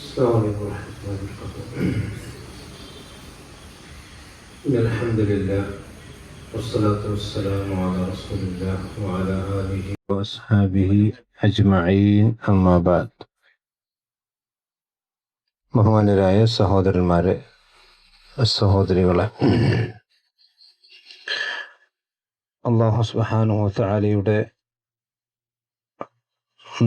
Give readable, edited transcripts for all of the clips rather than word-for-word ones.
السلام عليكم ورحمة الله وبركاته. إن الحمد لله والصلاة والسلام على رسول الله وعلى آله وأصحابه أجمعين أما بعد. ബഹുമാന്യരായ സഹോദരന്മാരെ, സഹോദരികളെ, അല്ലാഹു സുബ്ഹാനഹു വ തആലയുടെ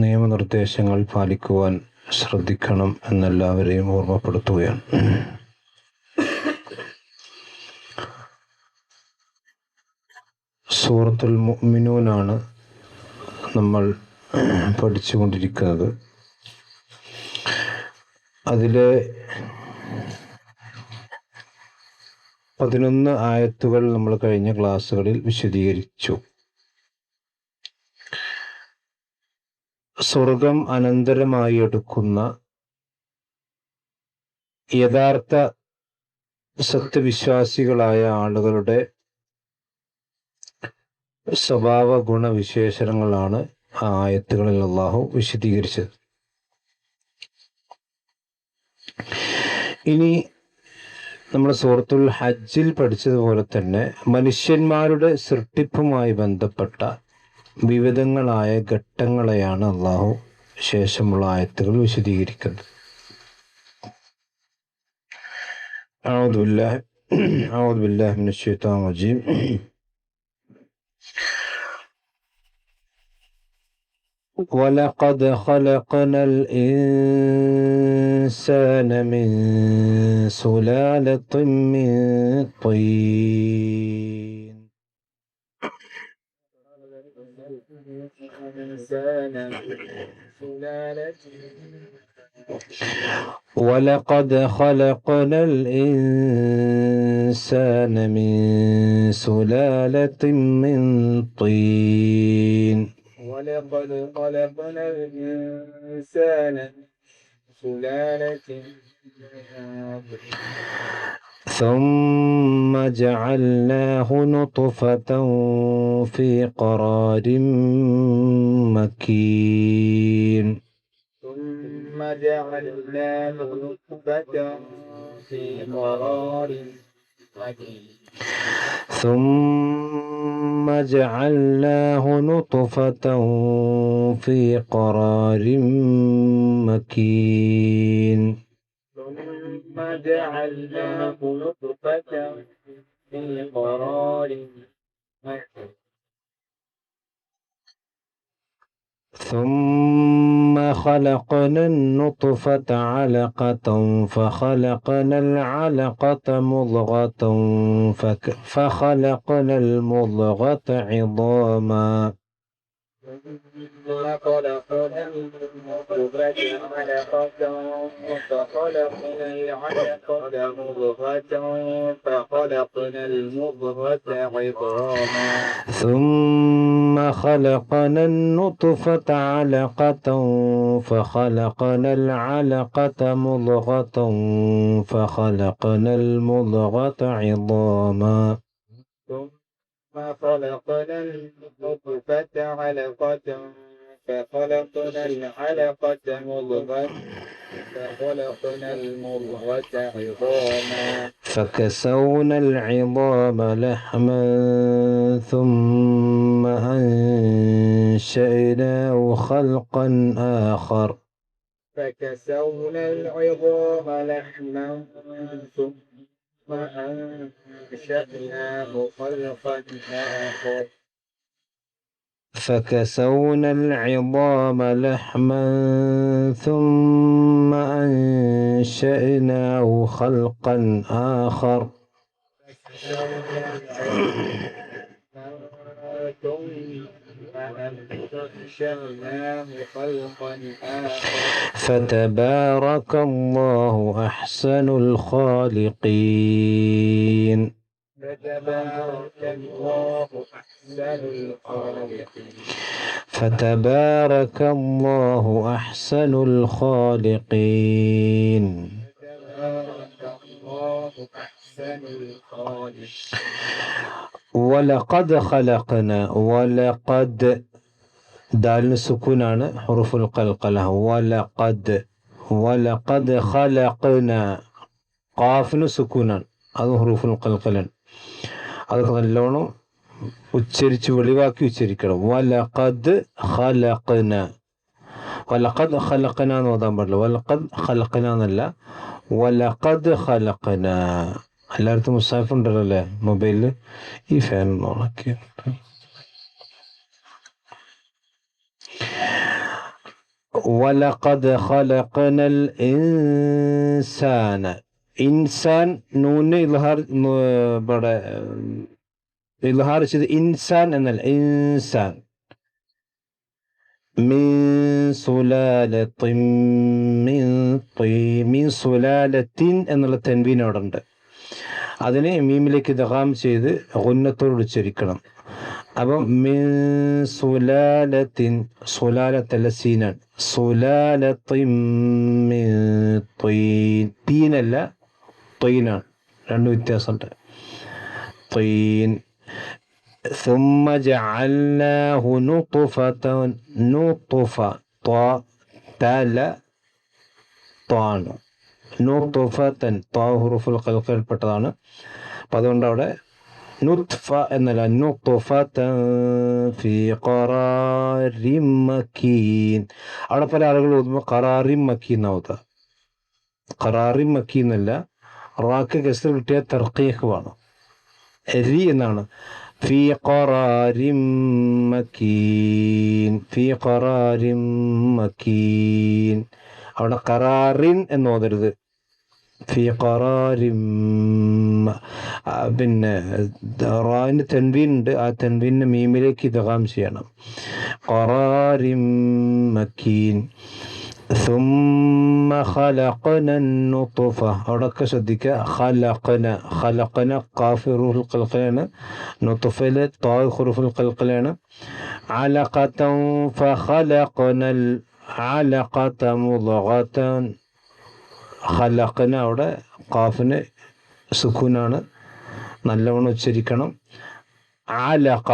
നിയമനിർദ്ദേശങ്ങൾ പാലിക്കുവാൻ ശ്രദ്ധിക്കണം എന്നെല്ലാവരെയും ഓർമ്മപ്പെടുത്തുകയാണ്. സൂറത്തുൽ മുഅ്മിനൂനാണ് നമ്മൾ പഠിച്ചുകൊണ്ടിരിക്കുന്നത്. അതിലെ 11 ആയത്തുകൾ നമ്മൾ കഴിഞ്ഞ ക്ലാസ്സുകളിൽ വിശദീകരിച്ചു. സ്വർഗം അനന്തരമായി എടുക്കുന്ന യഥാർത്ഥ സത്യവിശ്വാസികളായ ആളുകളുടെ സ്വഭാവ ഗുണവിശേഷണങ്ങളാണ് ആ ആയത്തുകളിൽ അല്ലാഹു വിശദീകരിച്ചത്. ഇനി നമ്മൾ സൂറത്തുൽ ഹജ്ജിൽ പഠിച്ചതുപോലെ തന്നെ മനുഷ്യന്മാരുടെ സൃഷ്ടിപ്പുമായി ബന്ധപ്പെട്ട വിവിധങ്ങളായ ഘട്ടങ്ങളെയാണ് അല്ലാഹു ശേഷമുള്ള ആയത്തുകൾ വിശദീകരിക്കുന്നത്. അഊദു ബില്ലാഹി മിനശ് ശൈത്വാനിർ റജീം. وَلَقَدْ خَلَقْنَا الْإِنسَانَ مِنْ سُلَالَةٍ مِنْ طِينٍ وَلَقَدْ خَلَقْنَا الْإِنسَانَ مِنْ سُلَالَةٍ مِنْ طِينٍ ولقد خلقنا الإنسان سلالة ثم جعلناه نطفة في قرار مكين ثم جعلناه نطفة في قرار مكين ثم جعلناه نطفة في قرار مكين ثم جعلناه نطفة في قرار مكين ثم خلقنا النطفة علقة فخلقنا العلقة مضغة فخلقنا المضغة عظاما ثم خلقنا المضغة علقة فخلقنا العلقة مضغة فخلقنا المضغة عظاما ثم خلقنا النطفة علقة فخلقنا العلقة مضغة فخلقنا المضغة عظاما ثم خلقنا النطفة علقة فخلقنا العلقة مضغة فخلقنا المضغة عظاما فكسونا العظام لحما ثم أنشأناه خلقا آخر فكسونا العظام لحما ثم أنشأناه خلقا آخر فكسونا العظام لحما ثم أنشأناه خلقا آخر فتبارك الله أحسن الخالقين فتبارك الله أحسن الخالقين فتبارك الله أحسن الخالقين فتبارك الله أحسن الخالقين ولقد خلقنا ولقد ദാലിന് സുക്കൂനാണ് ഹുറുഫുൽ ഖൽഖല. വലഖദ് വലഖദ് ഖലഖന, ഖാഫിന് സുക്കൂനാണ്, അത് ഹുറൂഫുൽ ഖൽഖലാണ്. അതൊക്കെ നല്ലോണം ഉച്ചരിച്ച് വെളിവാക്കി ഉച്ചരിക്കണം. വലഖദ് ഖലഖന, വലഖദ് ഖലഖന എന്ന് ഓതാൻ പാടില്ല. വലഖദ് ഖലഖന എന്നല്ല, വലഖദ് ഖലഖന. എല്ലായിടത്തും മുസാഫ് ഉണ്ടല്ലോ അല്ലേ മൊബൈലിൽ. ഈ ഫാൻ ഓണാക്കി. വലഖദ് ഖലഖനൽ ഇൻസാന, ഇൻസാൻ നൂന് ഇൽഹാർ, ഇവിടെ ഇൽഹാർ ചെയ്ത് ഇൻസാൻ എന്നല്ല, ഇൻസാൻ. മിൻ സുലാലത്തിൻ മിൻ സുലാലത്തിൻ എന്നുള്ള തൻവീൻ അവിടെ ഉണ്ട്. അതിനെ മീമിലേക്ക് ഇദ്ഗാം ചെയ്ത് ഗുന്നത്തോട് ഉച്ചരിക്കണം. അപ്പം മിൻ സുലാലത്തിൻ, സുലാലത്തല്ല സീനാണ്, സുലാലത്തിൻ മിൻ തീൻ, തീനല്ല ത്വീനാണ്, രണ്ട് വ്യത്യാസമുണ്ട്. ത്വീൻ. ثم جعلناه نطفة, نطفة تال طان, നുത്ഫതൻ, ത്വാ ഹുറൂഫുൽ ഖൽഖിൽപ്പെട്ടതാണ്. അപ്പം അതുകൊണ്ട് അവിടെ നുത്ഫ എന്നല്ല, നുത്ഫതൻ ഫീ ഖറാരിൻ മക്കീൻ. അവിടെ പല ആളുകൾ ഓതുമ്പോൾ ഖറാറിൻ മക്കീൻ എന്നാവുക. ഖറാറിൻ മക്കീൻ എന്നല്ല, റാക്ക് കസ്ർ കിട്ടിയ തർക്കീഖ് വേണം, രി എന്നാണ്. ഫീ ഖറാരിൻ മക്കീൻ, ഫീ ഖറാരിൻ മക്കീൻ. അവിടെ ഖറാറിൻ എന്ന് ഓതരുത്, ഫീ ഖറാരിൻ. പിന്നെ റാവിന് തൻവീൻ ഉണ്ട്, ആ തൻവീനിന് മീമിലേക്ക് ഇദ്ഗാം ചെയ്യണം. ഖറാരിൻ മക്കീൻ. ثم خلقنا النطفة, അവിടെയൊക്കെ ശ്രദ്ധിക്കുക. ഖലഖന, ഖലഖന ഖാഫ് ഹുറൂഫുൽ ഖൽഖലാണ്, നുത്ഫയിലെ ത്വാ ഹുറൂഫുൽ ഖൽഖലാണ്. അലഖതൻ ഫഖലഖനൽ അലഖത മുദ്ഗതൻ. ഖലഖന അവിടെ ഖാഫിന് സുക്കൂനാണ്, നല്ലവണ്ണം ഉച്ചരിക്കണം. അലഖ,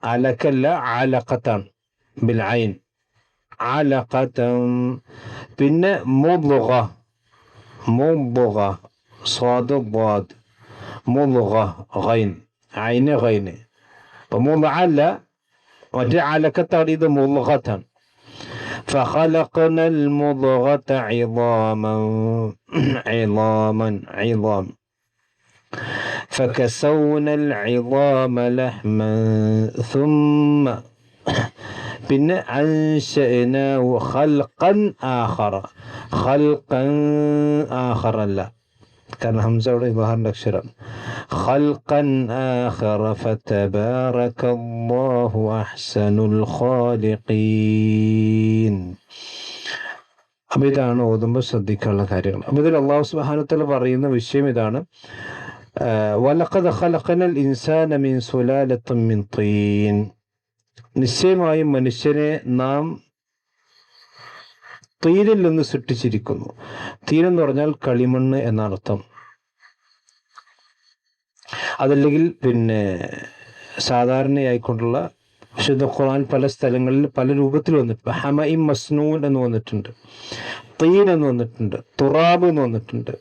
അലക്കല്ല അലഖത്താണ്, ബിൽ ഐൻ. അലഖതൻ. പിന്നെ മുദ്ഗ, മുദ്ഗ സ്വാദ് ദ്വാദ്, മുദ്ഗ ഗൈൻ, ഐന് ഗൈന്. അപ്പം മുദ്അല്ല, മറ്റേ അലക്കത്താണ്, ഇത് മുദ്ഗത്താണ്. فخلقنا المضغة عظاما, عظاما عظام. فكسونا العظام لحما ثم, പിന്നെ അൻശഅനാഹു ഖൽഖൻ ആഖറ, ഖൽഖൻ ആഖറ അല്ല, കാരണം ഹംസ അവിടെ ഇദ്ഹാറിന്റെ അക്ഷരം. ഖൽഖൻ ആഖറ ഫതബാറകല്ലാഹു അഹ്സനുൽ ഖാലിഖീൻ. അപ്പം ഇതാണ് ഓതുമ്പോൾ ശ്രദ്ധിക്കാനുള്ള കാര്യങ്ങൾ. അപ്പം ഇതിൽ അല്ലാഹു സുബ്ഹാനഹു വ തആല പറയുന്ന വിഷയം ഇതാണ്. വലഖദ് ഖലഖനൽ ഇൻസാന മിൻ സുലാലത്തിൻ മിൻ തീൻ, നിശ്ചയമായും മനുഷ്യനെ നാം തീരിൽ നിന്ന് സൃഷ്ടിച്ചിരിക്കുന്നു. തീരെന്ന് പറഞ്ഞാൽ കളിമണ്ണ് എന്നർത്ഥം. അതല്ലെങ്കിൽ പിന്നെ സാധാരണയായിക്കൊണ്ടുള്ള വിശുദ്ധ ഖുർആൻ പല സ്ഥലങ്ങളിൽ പല രൂപത്തിൽ വന്നിട്ടുണ്ട്. ഹമഇം മസ്നൂൻ എന്ന് വന്നിട്ടുണ്ട്, തീൻ എന്ന് വന്നിട്ടുണ്ട്, തുറാബ് എന്ന് വന്നിട്ടുണ്ട്.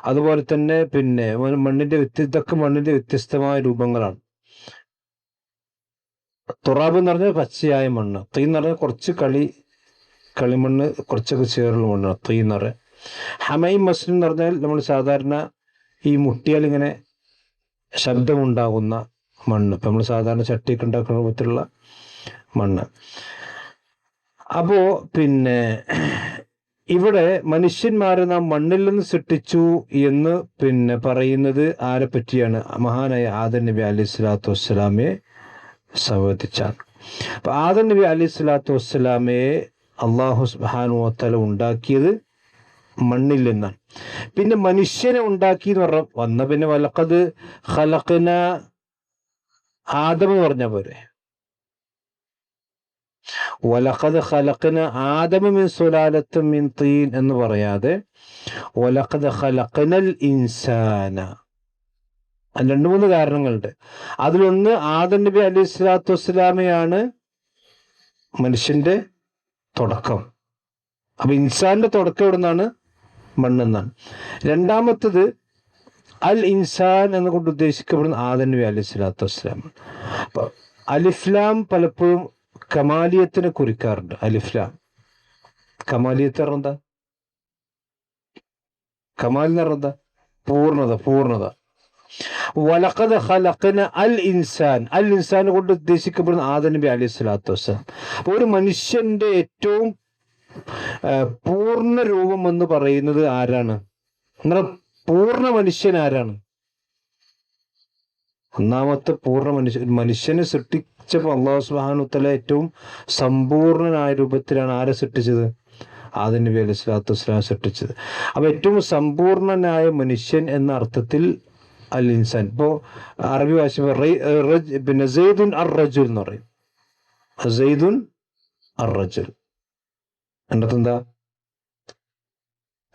അതുപോലെ തന്നെ പിന്നെ മണ്ണിന്റെ ഇതൊക്കെ മണ്ണിന്റെ വ്യത്യസ്തമായ രൂപങ്ങളാണ്. തുറാബ് എന്ന് പറഞ്ഞാൽ പച്ചയായ മണ്ണ്, തീ എന്ന് പറഞ്ഞാൽ കുറച്ച് കളിമണ്ണ് കുറച്ചൊക്കെ ചേർന്ന മണ്ണാണ് തീ എന്ന് പറയുക. ഹമൈം മസ്നൂൻ എന്ന് പറഞ്ഞാൽ നമ്മൾ സാധാരണ ഈ മുട്ടിയാൽ ഇങ്ങനെ ശബ്ദമുണ്ടാകുന്ന മണ്ണ്, ഇപ്പം നമ്മൾ സാധാരണ ചട്ടിയൊക്കെ ഉണ്ടാക്കുന്ന രൂപത്തിലുള്ള മണ്ണ്. അപ്പോ പിന്നെ ഇവിടെ മനുഷ്യന്മാരെ നാം മണ്ണിൽ നിന്ന് സൃഷ്ടിച്ചു എന്ന് പിന്നെ പറയുന്നത് ആരെ പറ്റിയാണ്? മഹാനായ ആദം നബി അലൈഹി സ്വലാത്തു വസ്സലാമയെ സംബന്ധിച്ചാണ്. അപ്പൊ ആദം നബി അലൈഹി സ്വലാത്തു വസ്സലാമയെ അള്ളാഹു സുബ്ഹാനഹു വ തആല ഉണ്ടാക്കിയത് മണ്ണിൽ നിന്നാണ്. പിന്നെ മനുഷ്യനെ ഉണ്ടാക്കി എന്ന് വന്ന പിന്നെ വലഖദ് ഖലഖന ആദം എന്ന് പറഞ്ഞ പോരെ. വലഖദ് ഖലഖന ആദമ മിൻ സുലാലത്തിൻ മിൻ തീൻ എന്ന് പറയാതെ വലഖദ് ഖലഖനൽ ഇൻസാന. രണ്ട് മൂന്ന് കാരണങ്ങളുണ്ട്. അതിലൊന്ന് ആദം നബി അലൈഹി സ്വലാത്തു വസ്സലാമയാണ് മനുഷ്യന്റെ തുടക്കം. അപ്പൊ ഇൻസാന്റെ തുടക്കം എവിടെ നിന്നാണ്? മണ്ണെന്നാണ്. രണ്ടാമത്തത് അൽ ഇൻസാൻ എന്നുകൊണ്ട് ഉദ്ദേശിക്കപ്പെടുന്ന ആദം നബി അലൈഹി സ്വലാത്തു വസ്സലാം. അപ്പൊ അലിഫ്ലാം പലപ്പോഴും കമാലിയത്തിനെ കുറിക്കാറുണ്ട്. അലിഫ്ലാം കമാലിയത്ത് പറഞ്ഞെന്താ? കമാൽ എന്ന് പറഞ്ഞെന്താ? പൂർണ്ണത. വലഖദ് ഖലഖന അൽ ഇൻസാൻ, അൽ ഇൻസാൻ കൊണ്ട് ഉദ്ദേശിക്കപ്പെടുന്ന ആദം നബി അലൈഹി സ്വലാത്തു വസ്സലാം. അപ്പൊ ഒരു മനുഷ്യന്റെ ഏറ്റവും പൂർണ്ണ രൂപം എന്ന് പറയുന്നത് ആരാണ്? എന്നാൽ പൂർണ്ണ മനുഷ്യൻ ആരാണ്? ഒന്നാമത്തെ പൂർണ്ണ മനുഷ്യനെ സൃഷ്ടിച്ചപ്പോൾ അല്ലാഹു സുബ്ഹാനഹു വ തആല ഏറ്റവും സമ്പൂർണനായ രൂപത്തിലാണ് ആരെ സൃഷ്ടിച്ചത്? ആദം നബി അലൈഹി സ്വലാത്തു വസ്സലാം സൃഷ്ടിച്ചത്. അപ്പൊ ഏറ്റവും സമ്പൂർണനായ മനുഷ്യൻ എന്ന അർത്ഥത്തിൽ അൽ ഇൻസാൻ. ഇപ്പോ അറബി ഭാഷ പിന്നെ സെയ്ദുൻ അർ റജുൽ എന്ന് പറയും. സെയ്ദുൻ അർ റജുൽ എൻ്റെ അർത്ഥം എന്താ?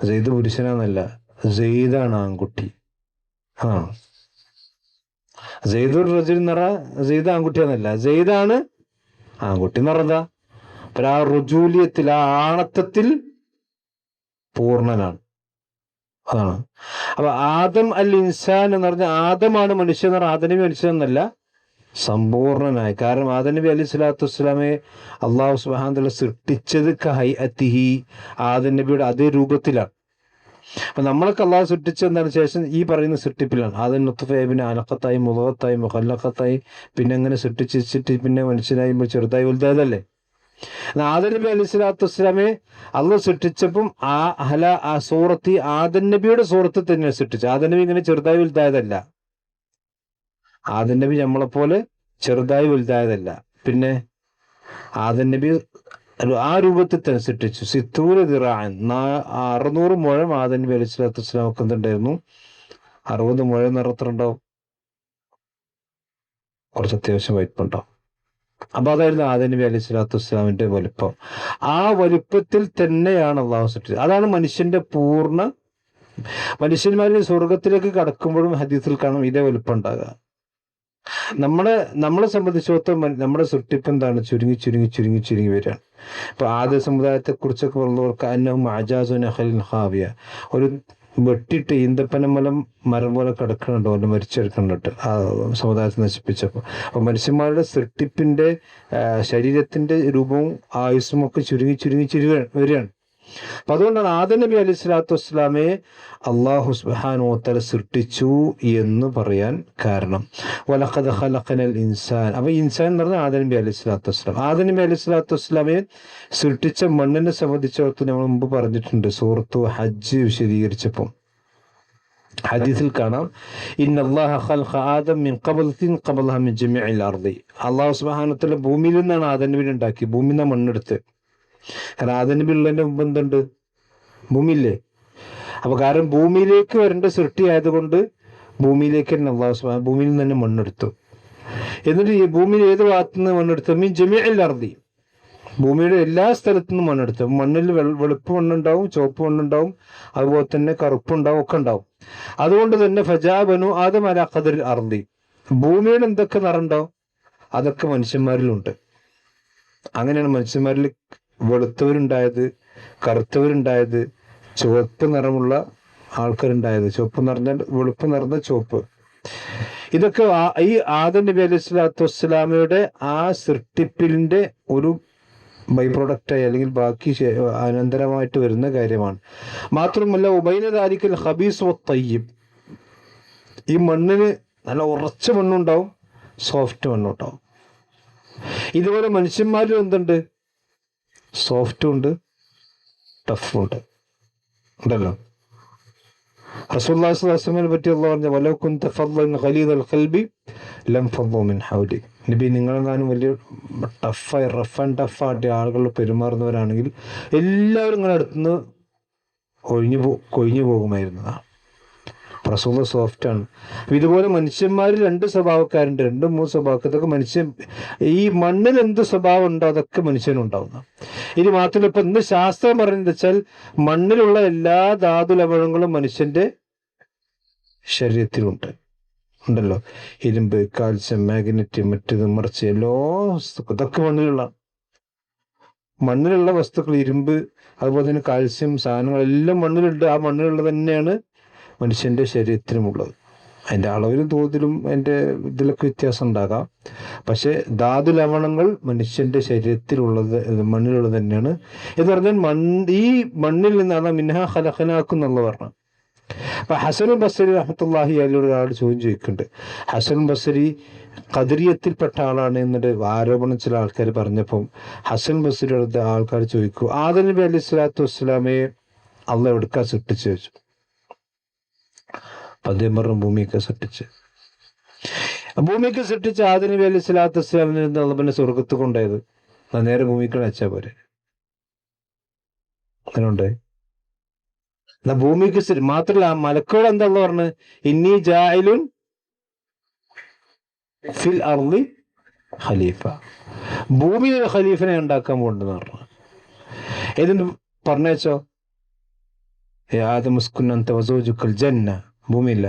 സെയ്ദ് പുരുഷനാന്നല്ല, സെയ്ദാണ് ആൺകുട്ടി. ആ സെയ്ദുർ റജുൽ എന്ന് പറഞ്ഞാൽ സെയ്ദ് ആൺകുട്ടിയാന്നല്ല, സെയ്ദാണ് ആൺകുട്ടി എന്ന് പറഞ്ഞതാ. അപ്പൊ ആ റുജൂലിയത്തിൽ, ആ ആണത്തത്തിൽ പൂർണ്ണനാണ്. അതാണ്. അപ്പൊ ആദം അൽ ഇൻസാൻ എന്ന് പറഞ്ഞാൽ ആദമാണ് മനുഷ്യൻ എന്ന് പറഞ്ഞാൽ ആദം നബി മനുഷ്യൻ എന്നല്ല, സമ്പൂർണനായ. കാരണം ആദം നബി അലൈഹി സ്വലാത്തു വസ്സലാമെ അള്ളാഹു സുബ്ഹാനഹു വ തആല സൃഷ്ടിച്ചത് കഹൈഅത്തിഹി, ആദം നബിയുടെ അതേ രൂപത്തിലാണ്. അപ്പൊ നമ്മളൊക്കെ അള്ളാഹു സൃഷ്ടിച്ചതിന് ശേഷം ഈ പറയുന്ന സൃഷ്ടിപ്പിലാണ്. ആദം നുത്ഫയെ, പിന്നെ അലഖത്തായി, മുളകത്തായി, മുഖല്ലഖത്തായി, പിന്നെ അങ്ങനെ സൃഷ്ടിച്ചിട്ട് പിന്നെ മനുഷ്യനായി ചെറുതായി വലുതായതല്ലേ. ആദം നബി അലൈഹി സ്വലാത്തു വസ്സലാമെ അള്ളാഹു സൃഷ്ടിച്ചപ്പം ആ സൂറത്ത് ആദം നബിയുടെ സൂറത്ത് തന്നെയാണ് സൃഷ്ടിച്ചത്. ആദം നബി ഇങ്ങനെ ചെറുതായി വലുതായതല്ല. ആദം നബി നമ്മളെപ്പോലെ ചെറുതായി വലുതായതല്ല. പിന്നെ ആദം നബി ആ രൂപത്തിൽ തന്നെ സൃഷ്ടിച്ചു. സിത്തൂര ദിറാൻ, 600 മുഴം ആദം നബി അലൈഹി സ്വലാത്തു വസ്സലാം ഒക്കെ എന്തുണ്ടായിരുന്നു? 60 മുഴം നിറത്തിലുണ്ടാവും, കുറച്ച് അത്യാവശ്യം വലിപ്പുണ്ടാവും. അപ്പൊ അതായിരുന്നു ആദം നബി അലൈഹി സ്വലാത്തു വസ്സലാമിന്റെ വലുപ്പം. ആ വലുപ്പത്തിൽ തന്നെയാണ് അള്ളാഹു സൃഷ്ടിച്ചത്. അതാണ് മനുഷ്യന്റെ പൂർണ്ണ. മനുഷ്യന്മാരിൽ സ്വർഗത്തിലേക്ക് കടക്കുമ്പോഴും ഹദീസിൽ കാണും ഇതേ വലുപ്പം ഉണ്ടാകുക. നമ്മളെ സംബന്ധിച്ചിടത്തോളം നമ്മുടെ സൃഷ്ടിപ്പ് എന്താണ്? ചുരുങ്ങി വരികയാണ്. ഇപ്പൊ ആദ്യ സമുദായത്തെ കുറിച്ചൊക്കെ പറഞ്ഞവർക്ക് അന്നഹും അജാസു നഖലിൻ ഖാവിയ, ഒരു വെട്ടിട്ട് ഈന്തപ്പനമലം മരം പോലെ കിടക്കുന്നുണ്ടോ, അല്ല മരിച്ചെടുക്കുന്നുണ്ട് ആ സമുദായത്തെ നശിപ്പിച്ചപ്പോൾ. അപ്പൊ മനുഷ്യന്മാരുടെ സൃഷ്ടിപ്പിന്റെ ശരീരത്തിന്റെ രൂപവും ആയുസ്സും ഒക്കെ ചുരുങ്ങി വരികയാണ്. അപ്പൊ അതുകൊണ്ടാണ് ആദം നബി അലൈഹി സ്വലാത്തു വസ്സലാമയെ അള്ളാഹു സുബ്ഹാനഹു വ തആല സൃഷ്ടിച്ചു എന്ന് പറയാൻ കാരണം. വലഖദ് ഖലഖനൽ ഇൻസാൻ. അപ്പൊ ഇൻസാൻ എന്ന് പറഞ്ഞാൽ ആദം നബി അലൈഹി സ്വലാത്തു വസ്സലാം. ആദം നബി അലൈഹി സ്വലാത്തു വസ്സലാമയെ സൃഷ്ടിച്ച മണ്ണിനെ സംബന്ധിച്ചിടത്തോളം നമ്മൾ മുമ്പ് പറഞ്ഞിട്ടുണ്ട്. സൂറത്തു ഹജ്ജ് വിശദീകരിച്ചപ്പോൾ ഹദീസിൽ കാണാം, ഇന്നല്ലാഹ ഖലഖ ആദം മിൻ ഖബലത്തിൻ ഖബലഹ മിൻ ജമീഇൽ അർദി. അള്ളാഹു സുബ്ഹാനഹു വ തആല ഭൂമിയിൽ നിന്നാണ് ആദം നബിയെ ഉണ്ടാക്കി, ഭൂമിയിൽ നിന്ന് മണ്ണെടുത്ത്. കാരണം ആദം നബി ഉള്ളതിന്റെ മുമ്പ് എന്തുണ്ട്? ഭൂമിയില്ലേ. അപ്പൊ കാരണം ഭൂമിയിലേക്ക് വരേണ്ട സൃഷ്ടി ആയതുകൊണ്ട് ഭൂമിയിലേക്ക് തന്നെ അള്ളാഹു സുബ്ഹാനഹു ഭൂമിയിൽ നിന്ന് തന്നെ മണ്ണെടുത്തു. എന്നിട്ട് ഈ ഭൂമിയിൽ ഏത് ഭാഗത്തു നിന്ന് മണ്ണെടുത്തു? മീൻ ജമീഇൽ അർദി, ഭൂമിയുടെ എല്ലാ സ്ഥലത്തു നിന്നും മണ്ണെടുത്തു. മണ്ണിൽ വെളുപ്പ് മണ്ണുണ്ടാവും, ചുവപ്പ് മണ്ണുണ്ടാവും, അതുപോലെ തന്നെ കറുപ്പുണ്ടാവും, ഒക്കെ ഉണ്ടാവും. അതുകൊണ്ട് തന്നെ ഫജാ ബനു ആദം അലാ ഖദറിൽ അർദി, ഭൂമിയുടെ എന്തൊക്കെ നിറണ്ടാവും അതൊക്കെ മനുഷ്യന്മാരിലുണ്ട്. അങ്ങനെയാണ് മനുഷ്യന്മാരിൽ വെളുത്തവരുണ്ടായത്, കറുത്തവരുണ്ടായത്, ചുവപ്പ് നിറമുള്ള ആൾക്കാരുണ്ടായത്. ചുവപ്പ് നിറഞ്ഞാൽ വെളുപ്പ് നിറഞ്ഞ ചുവപ്പ്. ഇതൊക്കെ ഈ ആദം നബി അലൈഹി സ്വലാത്തു വസ്സലാമയുടെ ആ സൃഷ്ടിപ്പിന്റെ ഒരു ബൈ പ്രൊഡക്റ്റായി അല്ലെങ്കിൽ ബാക്കി അനന്തരമായിട്ട് വരുന്ന കാര്യമാണ്. മാത്രമല്ല ഉബൈന ദാലിക്കൽ ഖബീസ് വത്തയ്യിബ്, ഈ മണ്ണിന് നല്ല ഉറച്ച മണ്ണുണ്ടാവും, സോഫ്റ്റ് മണ്ണുണ്ടാവും. ഇതുപോലെ മനുഷ്യന്മാരിൽ എന്തുണ്ട്? സോഫ്റ്റും ഉണ്ട്, ടഫും ഉണ്ട്, ഉണ്ടല്ലോ. റസൂലുള്ളാഹി സ്വല്ലല്ലാഹു അലൈഹി വസല്ലമയെ പറ്റി അല്ലാഹു പറഞ്ഞു, വലൗ കുൻത ഫദ്ദൻ ഖലീദൽ ഖൽബി ലം ഫദ്ദു മിൻ ഹൗലി. നബി, നിങ്ങളെങ്ങാനും വലിയ ടഫായി റഫ് ആൻഡ് ടഫായിട്ട് ആളുകൾ പെരുമാറുന്നവരാണെങ്കിൽ എല്ലാവരും ഇങ്ങനെ അടുത്തുനിന്ന് കൊഴിഞ്ഞു പോകുമായിരുന്നതാണ്. റസൂൽ സോഫ്റ്റാണ്. ഇതുപോലെ മനുഷ്യന്മാരിൽ 2 സ്വഭാവക്കാരുണ്ട്, 2-3 സ്വഭാവക്കാർ. ഇതൊക്കെ മനുഷ്യൻ, ഈ മണ്ണിൽ എന്ത് സ്വഭാവം ഉണ്ടോ അതൊക്കെ മനുഷ്യനുണ്ടാവുന്ന. ഇനി മാത്രമല്ല, ഇപ്പൊ ഇന്ന് ശാസ്ത്രം പറയുന്നത് വെച്ചാൽ മണ്ണിലുള്ള എല്ലാ ധാതു ലവണങ്ങളും മനുഷ്യന്റെ ശരീരത്തിലുണ്ട്, ഉണ്ടല്ലോ. ഇരുമ്പ്, കാൽസ്യം, മാഗ്നറ്റ്, മറ്റേത് മറിച്ച് എല്ലാ ഇതൊക്കെ മണ്ണിലുള്ള. മണ്ണിലുള്ള വസ്തുക്കൾ, ഇരുമ്പ്, അതുപോലെ തന്നെ കാൽസ്യം സാധനങ്ങളെല്ലാം മണ്ണിലുണ്ട്. ആ മണ്ണിലുള്ളത് തന്നെയാണ് മനുഷ്യൻ്റെ ശരീരത്തിനുമുള്ളത്. അതിൻ്റെ അളവിലും തോതിലും അതിൻ്റെ ഇതിലൊക്കെ വ്യത്യാസം ഉണ്ടാകാം. പക്ഷേ ധാതു ലവണങ്ങൾ മനുഷ്യൻ്റെ ശരീരത്തിലുള്ളത്, മണ്ണിലുള്ളത് തന്നെയാണ് എന്ന് പറഞ്ഞാൽ ഈ മണ്ണിൽ നിന്നാണ് മിൻഹ ഖലഖനാക്കും എന്നുള്ള പറഞ്ഞത്. അപ്പൊ ഹസനുൽ ബസ്രി റഹ്മത്തുള്ളാഹി അലൈഹിയോട് ഒരാൾ ചോദ്യം ചോദിക്കുന്നുണ്ട്. ഹസൻ ബസ്രി ഖദരിയത്തിൽപ്പെട്ട ആളാണ് എന്നിട്ട് ആരോപണം ചില ആൾക്കാർ പറഞ്ഞപ്പം ഹസൻ ബസ്രിയുടെ ആൾക്കാർ ചോദിക്കും, ആദം നബി അലൈഹി സ്വലാത്തു വസ്സലാമയെ അള്ളാഹ് എവിടുക്കാ സൃഷ്ടിച്ചു ചോദിച്ചു. അദ്ദേഹം പറഞ്ഞു ഭൂമിയൊക്കെ സൃഷ്ടിച്ച്. ഭൂമിക്ക് സൃഷ്ടിച്ച ആദം നബി അലൈഹി സ്വലാത്തു വസ്സലാമിനെ അള്ളാഹ് സ്വർഗത്ത് കൊണ്ടായത് നേരെ ഭൂമിക്ക് വെച്ചാൽ പോരെ. അങ്ങനെ ഉണ്ടായി. എന്നാ ഭൂമിക്ക് മാത്രല്ല, ആ മലക്കുകൾ എന്താ പറഞ്ഞ്, ഇന്നി ജാഇലുൻ ഫിൽ അർളി ഖലീഫ, ഭൂമിയിൽ ഒരു ഖലീഫിനെ ഉണ്ടാക്കാൻ പോകുന്നുണ്ടെന്ന് പറഞ്ഞു. ഏതിന് പറഞ്ഞേച്ചോ, ആദം ഉസ്കുൻ അൻത വസൗജുക്കൽ ജന്ന, ഭൂമിയില്ല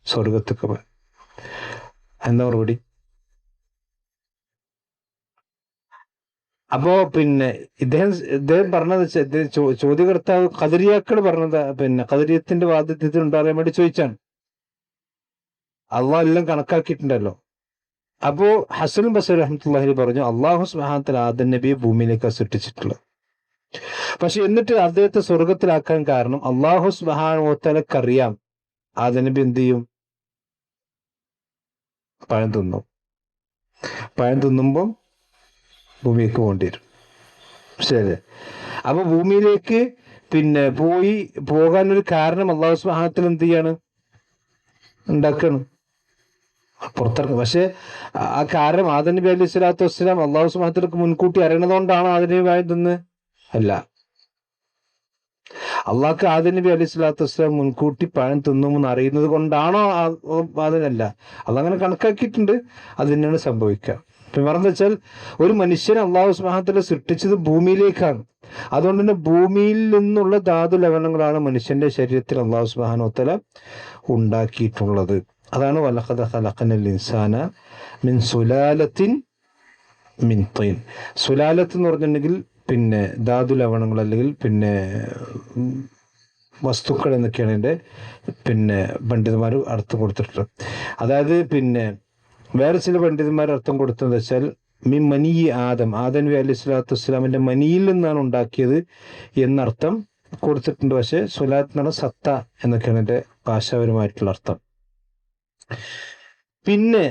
സ്വർഗത്തൊക്കെ പോയി. എന്താ മറുപടി? അപ്പോ പിന്നെ ഇദ്ദേഹം പറഞ്ഞത് ചോദ്യകർത്താവ് ഖദരിയാക്കൾ പറഞ്ഞത്, പിന്നെ ഖദരിയത്തിന്റെ വാദത്തിൽ ഉണ്ടാകാൻ വേണ്ടി ചോദിച്ചാണ്. അള്ളാഹ് എല്ലാം കണക്കാക്കിയിട്ടുണ്ടല്ലോ. അപ്പോ ഹസൻ ബസ്രി റഹ്മത്തുള്ളാഹി പറഞ്ഞു, അള്ളാഹു സുബ്ഹാനഹു വ തആല ആദം നബിയെ ഭൂമിയിലേക്ക് സൃഷ്ടിച്ചിട്ടുള്ളത്. പക്ഷെ എന്നിട്ട് അദ്ദേഹത്തെ സ്വർഗത്തിലാക്കാൻ കാരണം അള്ളാഹു സുബ്ഹാനഹു വ തആലക്ക് അറിയാം ആദം നബി എന്ത് ചെയ്യും, പഴം തിന്നും. പഴം തിന്നുമ്പം ഭൂമിയിലേക്ക് പോകേണ്ടി വരും. ശരി. അപ്പൊ ഭൂമിയിലേക്ക് പിന്നെ പോകാനൊരു കാരണം അള്ളാഹു സുബ്ഹാനഹു വ തആല എന്ത് ചെയ്യാണ്, ഉണ്ടാക്കണം, പുറത്തിറക്കും. പക്ഷെ ആ കാരണം ആദം നബി അലൈഹി സ്വലാത്തു വസ്സലാം അള്ളാഹു സുബ്ഹാനഹു വ തആലക്ക് മുൻകൂട്ടി അറിയണതുകൊണ്ടാണ് ആദം നബി ആയതെന്ന് അല്ല. അള്ളാഹ്ക്ക് ആദം നബി അലൈഹി സ്വലാത്തു വസ്സലാം മുൻകൂട്ടി പഴം തിന്നുമെന്ന് അറിയുന്നത് കൊണ്ടാണോ അതിനല്ല, അതങ്ങനെ കണക്കാക്കിയിട്ടുണ്ട്. അത് തന്നെയാണ് സംഭവിക്കുക. ഇപ്പം പറഞ്ഞെന്ന് വെച്ചാൽ ഒരു മനുഷ്യനെ അള്ളാഹു സുബ്ഹാനഹു വ തആല സൃഷ്ടിച്ചത് ഭൂമിയിലേക്കാണ്. അതുകൊണ്ട് തന്നെ ഭൂമിയിൽ നിന്നുള്ള ധാതു ലവണങ്ങളാണ് മനുഷ്യന്റെ ശരീരത്തിൽ അള്ളാഹു സുബ്ഹാനഹു വ തആല ഉണ്ടാക്കിയിട്ടുള്ളത്. അതാണ് വലഖദ ഖലഖനൽ ഇൻസാന മിൻ സുലാലത്തിൻ മിൻ തീൻ. സുലാലത്ത് എന്ന് പറഞ്ഞിട്ടുണ്ടെങ്കിൽ പിന്നെ ധാതു ലവണങ്ങൾ അല്ലെങ്കിൽ പിന്നെ വസ്തുക്കൾ എന്നൊക്കെയാണ് എൻ്റെ പിന്നെ പണ്ഡിതന്മാർ അർത്ഥം കൊടുത്തിട്ടുള്ളത്. അതായത് പിന്നെ വേറെ ചില പണ്ഡിതന്മാർ അർത്ഥം കൊടുത്തതെന്ന് വെച്ചാൽ മിൻ മനി ആദം നബി അലൈഹി സ്വലാത്തു വസ്സലാമിന്റെ മനിയിൽ നിന്നാണ് ഉണ്ടാക്കിയത് എന്നർത്ഥം കൊടുത്തിട്ടുണ്ട്. പക്ഷെ സുലാത്ത് എന്ന് പറഞ്ഞാൽ സത്ത എന്നൊക്കെയാണ് എൻ്റെ ഭാഷാപരമായിട്ടുള്ള അർത്ഥം. പിന്നെ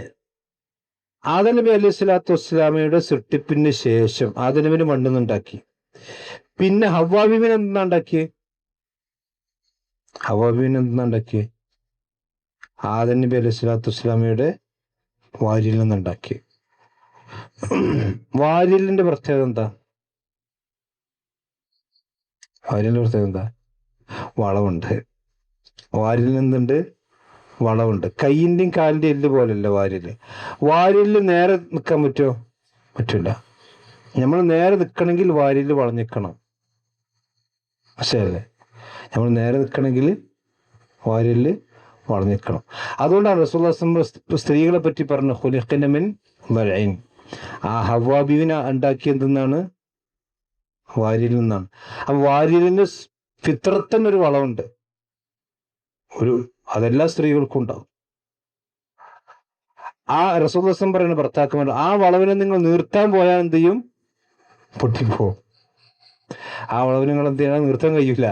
ആദം നബി അലൈഹി സ്വലാത്തു വസ്സലാമയുടെ സൃഷ്ടിപ്പിന് ശേഷം ആദം നബിനെ മണ്ണിൽ നിന്നുണ്ടാക്കി. പിന്നെ ഹവ്വാ ബീവിനെ എന്തിനാ ഉണ്ടാക്കിയത്? ഹവ്വാ ബീവിനെ എന്തിനാ ഉണ്ടാക്കിയത്? ആദം നബി അലൈഹി സ്വലാത്തു വസ്സലാമയുടെ വാരിയിൽ നിന്നുണ്ടാക്കി. വാരിലിന്റെ പ്രത്യേകത എന്താ? വാരിലിന്റെ പ്രത്യേകത എന്താ? വളവുണ്ട്. വാരിൽ എന്തുണ്ട്? വളവുണ്ട്. കൈയിന്റെയും കാലിന്റെയും എല്ല് പോലല്ല വാരില്. വാരില് നേരെ നിൽക്കാൻ പറ്റുമോ? പറ്റില്ല. നമ്മൾ നേരെ നിൽക്കണമെങ്കിൽ വാരില് വളഞ്ഞിക്കണം. ശരിയല്ലേ? നമ്മൾ നേരെ നിൽക്കണമെങ്കിൽ വാരില് വളഞ്ഞിക്കണം. അതുകൊണ്ടാണ് റസൂലുള്ളാഹി സ്വല്ലല്ലാഹു അലൈഹി വസല്ലം സ്ത്രീകളെ പറ്റി പറഞ്ഞു ഖുലിഖന മിൻ ദൽഇൻ. ആ ഹവ്വാ ബീവിനെ ഉണ്ടാക്കിയത് എന്തെന്നാണ്? വാരിയിൽ നിന്നാണ്. ആ വാരിലിന് ഫിത്രത്തൻ ഒരു വളവുണ്ട്. അതെല്ലാ സ്ത്രീകൾക്കും ഉണ്ടാവും. ആ റസൂലുള്ളാഹി സ്വല്ലല്ലാഹു പറയുന്ന ഭർത്താക്കന്മാർ ആ വളവിനെ നിങ്ങൾ നിർത്താൻ പോയാൽ എന്ത് ചെയ്യും? പൊട്ടിപ്പോവും. ആ വളവിനെ നിങ്ങൾ എന്ത് ചെയ്യണം? നിർത്താൻ കഴിയില്ല.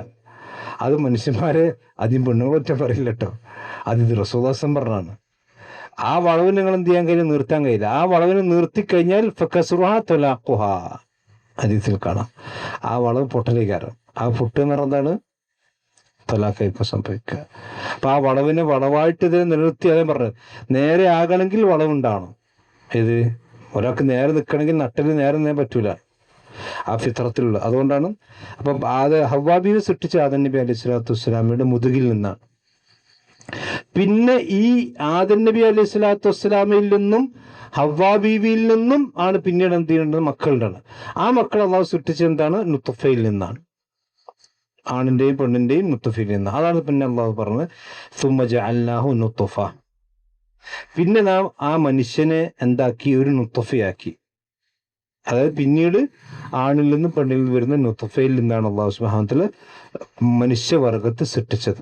അത് മനുഷ്യന്മാരെ ആദ്യം പെണ്ണുങ്ങളൊറ്റ പറയില്ല കേട്ടോ, അത് റസൂലുള്ളാഹി സ്വല്ലല്ലാഹു അലൈഹി പറഞ്ഞാണ്. ആ വളവിന് നിങ്ങൾ എന്ത് ചെയ്യാൻ കഴിയില്ല? നിർത്താൻ കഴിയില്ല. ആ വളവിനെ നിർത്തിക്കഴിഞ്ഞാൽ ഫകസ്റുഹാ തലാഖുഹാ ഹദീസിൽ കാണാം. ആ വളവ് പൊട്ടലേക്കാരം. ആ പൊട്ട് എന്ന് പറഞ്ഞാൽ എന്താണ്? തലാഖ് ഇപ്പൊ സംഭവിക്കുക. അപ്പൊ ആ വളവിനെ വളവായിട്ട് ഇതിനെ നിലനിർത്തി അതേ പറഞ്ഞത് നേരെ ആകണമെങ്കിൽ വളവുണ്ടാവണം. ഇത് ഒരാൾക്ക് നേരെ നിൽക്കണമെങ്കിൽ നട്ടല് നേരെ പറ്റൂല, ആ ഫിത്രത്തിലുള്ള. അതുകൊണ്ടാണ് അപ്പൊ ഹവ്വാ ബീവി സൃഷ്ടിച്ച ആദം നബി അലൈഹി സ്വലാത്തു വസ്സലാമയുടെ മുതുകിൽ നിന്നാണ്. പിന്നെ ഈ ആദം നബി അലൈഹി സ്വലാത്തു വസ്സലാമയിൽ നിന്നും ഹവ്വാ ബീവിയിൽ നിന്നും ആണ് പിന്നീട് എന്ത് ചെയ്യുന്നത്? മക്കളുടെ. ആ മക്കൾ അള്ളാഹു സൃഷ്ടിച്ചത് എന്താണ്? നുത്ഫയിൽ നിന്നാണ്. ആണിന്റെയും പെണ്ണിന്റെയും നുത്ഫയിൽ നിന്ന്. അതാണ് പിന്നെ അള്ളാഹു പറഞ്ഞത് സുമ്മ ജഅൽനാഹു നുത്ഫ. പിന്നെ നാം ആ മനുഷ്യനെ എന്താക്കി? ഒരു നുത്ഫയാക്കി. അതായത് പിന്നീട് ആണിൽ നിന്നും പെണ്ണിൽ നിന്ന് വരുന്ന നുത്ഫയിൽ നിന്നാണ് അള്ളാഹു സുബ്ഹാനഹു വ തആല മനുഷ്യവർഗത്തെ സൃഷ്ടിച്ചത്.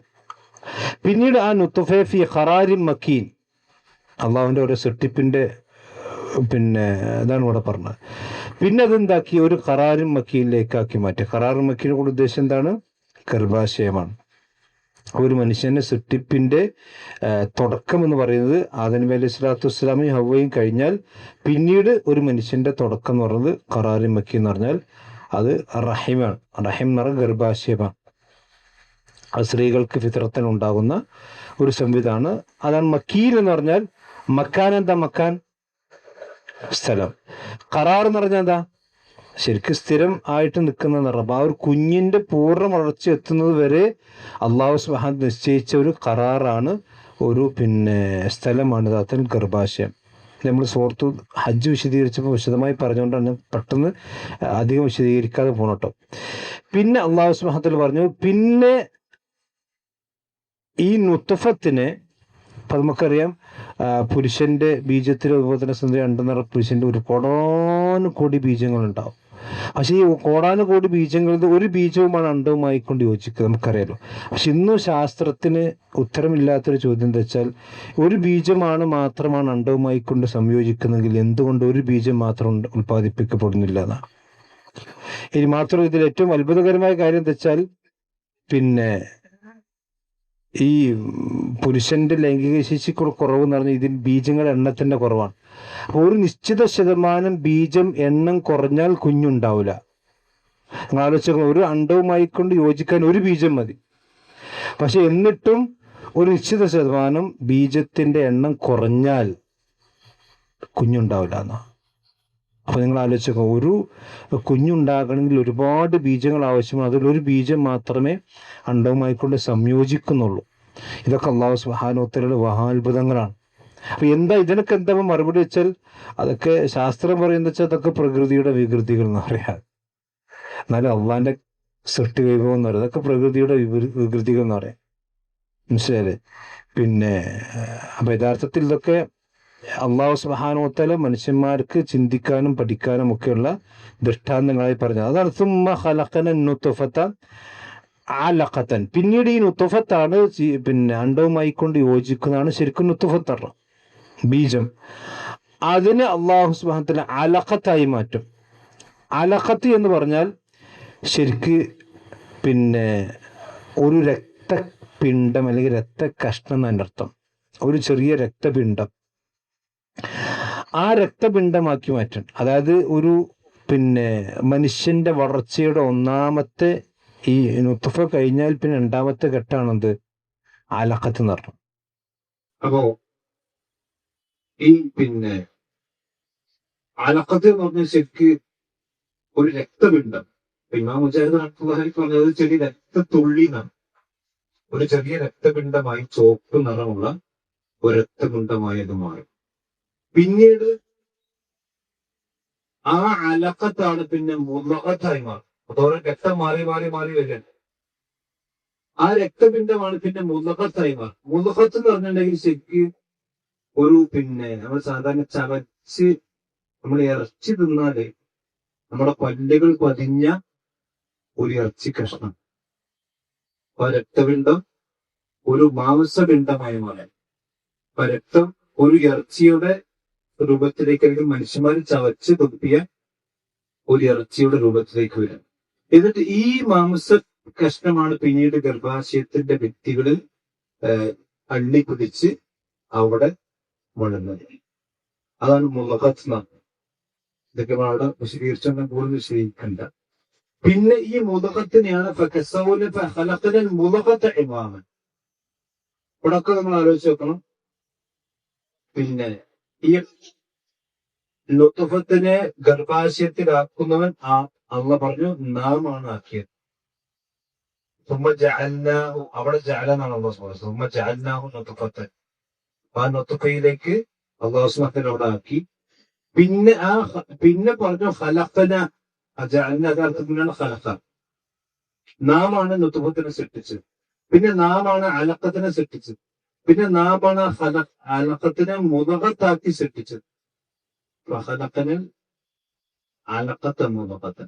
പിന്നീട് ആ നുത്ഫയെ ഫി ഖറാരിൻ മക്കീൻ, അള്ളാഹുവിൻ്റെ ഒരു സൃഷ്ടിപ്പിൻ്റെ ഇതാണ് ഇവിടെ പറഞ്ഞത്. പിന്നെ അതെന്താക്കി, ഒരു ഖറാറും മക്കീനിലേക്കാക്കി മാറ്റി. ഖറാറും മക്കീനെ കൂടെ ഉദ്ദേശം എന്താണ്? ഗർഭാശയമാണ്. ഒരു മനുഷ്യന്റെ സൃഷ്ടിപ്പിന്റെ തുടക്കം എന്ന് പറയുന്നത് ആദം നബി അലൈഹി സ്വലാത്തു വസ്സലാമയും ഹവ്വയും കഴിഞ്ഞാൽ പിന്നീട് ഒരു മനുഷ്യന്റെ തുടക്കം എന്ന് പറയുന്നത് ഖറാറും മക്കി എന്ന് പറഞ്ഞാൽ അത് റഹിമാണ്. റഹിം എന്ന് പറഞ്ഞാൽ ഗർഭാശയമാണ്. അത് സ്ത്രീകൾക്ക് ഫിത്രത്തിന് ഉണ്ടാകുന്ന ഒരു സംവിധാനം. അതാണ് മക്കീൽ എന്ന് പറഞ്ഞാൽ. മക്കാൻ എന്താ? മക്കാൻ സ്ഥലം. ഖറാർ എന്ന് പറഞ്ഞാൽ എന്താ? ശരിക്കും സ്ഥിരം ആയിട്ട് നിൽക്കുന്ന നിറം. ആ ഒരു കുഞ്ഞിന്റെ പൂർണ്ണ വളർച്ച എത്തുന്നത് വരെ അള്ളാഹു സുബ്ഹാനഹു നിശ്ചയിച്ച ഒരു ഖറാറാണ്, ഒരു സ്ഥലമാണ് യഥാർത്ഥത്തിൽ ഗർഭാശയം. നമ്മൾ സുഹൃത്തു ഹജ്ജ് വിശദീകരിച്ചപ്പോൾ വിശദമായി പറഞ്ഞുകൊണ്ടാണ് പെട്ടെന്ന് അധികം വിശദീകരിക്കാതെ പോകണം. പിന്നെ അള്ളാഹു സുബ്ഹാനഹു വ തആല പറഞ്ഞു, പിന്നെ ഈ നുത്ഫത്തിനെ, അപ്പം നമുക്കറിയാം പുരുഷന്റെ ബീജത്തിൽ അതുപോലെ തന്നെ സുന്ദരി അണ്ടെന്ന് പുരുഷന്റെ ഒരു കോടാനുകോടി ബീജങ്ങളുണ്ടാവും. പക്ഷെ ഈ കോടാനുകോടി ബീജങ്ങളിൽ ഒരു ബീജവുമാണ് അണ്ടവുമായിക്കൊണ്ട് യോജിക്കുക, നമുക്കറിയാലോ. പക്ഷെ ഇന്നും ശാസ്ത്രത്തിന് ഉത്തരമില്ലാത്തൊരു ചോദ്യം എന്താ വെച്ചാൽ, ഒരു ബീജമാണ് മാത്രമാണ് അണ്ടവുമായിക്കൊണ്ട് സംയോജിക്കുന്നെങ്കിൽ എന്തുകൊണ്ട് ഒരു ബീജം മാത്രം ഉൽപ്പാദിപ്പിക്കപ്പെടുന്നില്ല എന്നാണ്. ഇനി മാത്രം ഇതിൽ ഏറ്റവും അത്ഭുതകരമായ കാര്യം എന്താ വെച്ചാൽ, ഈ പുരുഷന്റെ ലൈംഗിക ശേഷി കുറവ് എന്ന് പറഞ്ഞാൽ ഇതിൽ ബീജങ്ങളുടെ എണ്ണത്തിന്റെ കുറവാണ്. അപ്പോൾ ഒരു നിശ്ചിത ശതമാനം ബീജം എണ്ണം കുറഞ്ഞാൽ കുഞ്ഞുണ്ടാവില്ല. നിങ്ങൾ ആലോചിച്ചോളൂ, ഒരു അണ്ടവുമായി കൊണ്ട് യോജിക്കാൻ ഒരു ബീജം മതി. പക്ഷെ എന്നിട്ടും ഒരു നിശ്ചിത ശതമാനം ബീജത്തിന്റെ എണ്ണം കുറഞ്ഞാൽ കുഞ്ഞുണ്ടാവില്ല എന്നാ. അപ്പൊ നിങ്ങൾ ആലോചിച്ചോ, ഒരു കുഞ്ഞുണ്ടാകണമെങ്കിൽ ഒരുപാട് ബീജങ്ങൾ ആവശ്യമാണ്. അതിലൊരു ബീജം മാത്രമേ അണ്ടവുമായിക്കൊണ്ട് സംയോജിക്കുന്നുള്ളൂ. ഇതൊക്കെ അല്ലാഹു സുബ്ഹാനഹു വ തആലയുടെ മഹാത്ഭുതങ്ങളാണ്. അപ്പൊ ഇതിനൊക്കെ എന്താ മറുപടി വെച്ചാൽ, അതൊക്കെ ശാസ്ത്രം പറയുന്നത് വെച്ചാൽ അതൊക്കെ പ്രകൃതിയുടെ വികൃതികൾ എന്ന് പറയാം. എന്നാലും അള്ളാന്റെ സൃഷ്ടി വൈഭവം എന്ന് പറയുന്നത് അതൊക്കെ പ്രകൃതിയുടെ വികൃതികൾ എന്ന് പറയാം. മനസ്സിലായില്ലേ? അപ്പൊ യഥാർത്ഥത്തിൽ ഇതൊക്കെ അല്ലാഹു സുബ്ഹാനഹു വ തആല മനുഷ്യന്മാർക്ക് ചിന്തിക്കാനും പഠിക്കാനും ഒക്കെയുള്ള ദൃഷ്ടാന്തങ്ങളായി പറഞ്ഞത്. അതാണ് സുമ്മ ഖലഖന നുത്ഫത അലഖതൻ. പിന്നീട് ഈ നുത്ഫത്താണ് അണ്ടവുമായി കൊണ്ട് യോജിക്കുന്നതാണ് ശരിക്കും നുത്ഫത്ത് ബീജം. അതിനെ അല്ലാഹു സുബ്ഹാനഹു വ തആല അലഖത്തായി മാറ്റും. അലഖത്ത് എന്ന് പറഞ്ഞാൽ ശരിക്ക് ഒരു രക്തപിണ്ഡം അല്ലെങ്കിൽ രക്തകഷ്ണം എന്നതിൻ്റെ അർത്ഥം. ഒരു ചെറിയ രക്തപിണ്ഡം, ആ രക്തപിണ്ഡമാക്കി മാറ്റും. അതായത് ഒരു മനുഷ്യന്റെ വളർച്ചയുടെ ഒന്നാമത്തെ ഈ നുത്ഫ കഴിഞ്ഞാൽ പിന്നെ രണ്ടാമത്തെ ഘട്ടമാണെന്ത്? അലഖത്ത് എന്ന് പറഞ്ഞു. അപ്പോ ഈ അലഖത്ത് എന്ന് പറഞ്ഞ ശരിക്ക് ഒരു രക്തപിണ്ഡം. ഇമാം മുജാഹിദ് റഹ്മത്തുള്ളാഹി പറഞ്ഞത് ചെറിയ രക്തത്തുള്ളി എന്നാണ്. ഒരു ചെറിയ രക്തപിണ്ഡമായി ചുവപ്പ് നിറമുള്ള ഒരു രക്തപിണ്ഡമായി അത് മാറും. പിന്നീട് ആ അലഖത്താണ് മുളകത്തായി മാറും. അതോടെ രക്തം മാറി മാറി മാറി വരികയാണ്. ആ രക്തപിണ്ഡമാണ് മുളകത്തായി മാറും. മുളകത്ത് എന്ന് പറഞ്ഞിട്ടുണ്ടെങ്കിൽ ശരിക്ക് ഒരു നമ്മൾ സാധാരണ ചവച്ച് നമ്മൾ ഇറച്ചി തിന്നാല് നമ്മുടെ പല്ലുകൾ പതിഞ്ഞ ഒരു ഇറച്ചി കഷ്ണം. ആ രക്തപിണ്ഡം ഒരു മാംസപിണ്ഡമായി മാറാൻ, രക്തം ഒരു ഇറച്ചിയുടെ രൂപത്തിലേക്ക്, അല്ലെങ്കിൽ മനുഷ്യന്മാർ ചവച്ച് തുപ്പിയ ഒരു ഇറച്ചിയുടെ രൂപത്തിലേക്ക് വരാം. എന്നിട്ട് ഈ മാംസ കഷ്ണമാണ് പിന്നീട് ഗർഭാശയത്തിന്റെ ഭിത്തികളിൽ അള്ളിക്കുതിച്ച് അവിടെ വളരുന്നത്. അതാണ് മുളഖത്ത് എന്നാണ്. ഇതൊക്കെ അവിടെ വിശദീകരിച്ചാൽ കൂടുതൽ വിശദീകരിക്കണ്ട. പിന്നെ ഈ മുളഖത്തിനെയാണ് ഇവിടൊക്കെ നമ്മൾ ആലോചിച്ച് നോക്കണം. ഈ ലുത്ഫത്തിനെ ഗർഭാശയത്തിലാക്കുന്നവൻ അള്ളാഹ് പറഞ്ഞു നാമാണ് ആക്കിയത്. സുമ്മ ജഅൽനാഹു, അവിടെ ജഅലനാണ് അള്ളാഹു പറഞ്ഞത്. സുമ്മ ജഅൽനാഹു നുത്ഫത്തൻ, ആ നുത്ഫയിലേക്ക് അള്ളാഹു സുബ്ഹാനഹു അവിടെ ആക്കി. പിന്നെ പറഞ്ഞു ഖലഖന, ജഅൽന അർത്ഥത്തിലാണ് ഖലഖ. നാമാണ് നുത്ഫത്തിനെ സൃഷ്ടിച്ചത്. പിന്നെ നാമാണ് അലഖത്തിനെ സൃഷ്ടിച്ചത്. പിന്നെ നാമാണ് അലഖത്തിനെ മുളകത്താക്കി സൃഷ്ടിച്ചത്. അലക്കത്തെ മുളകത്ത്.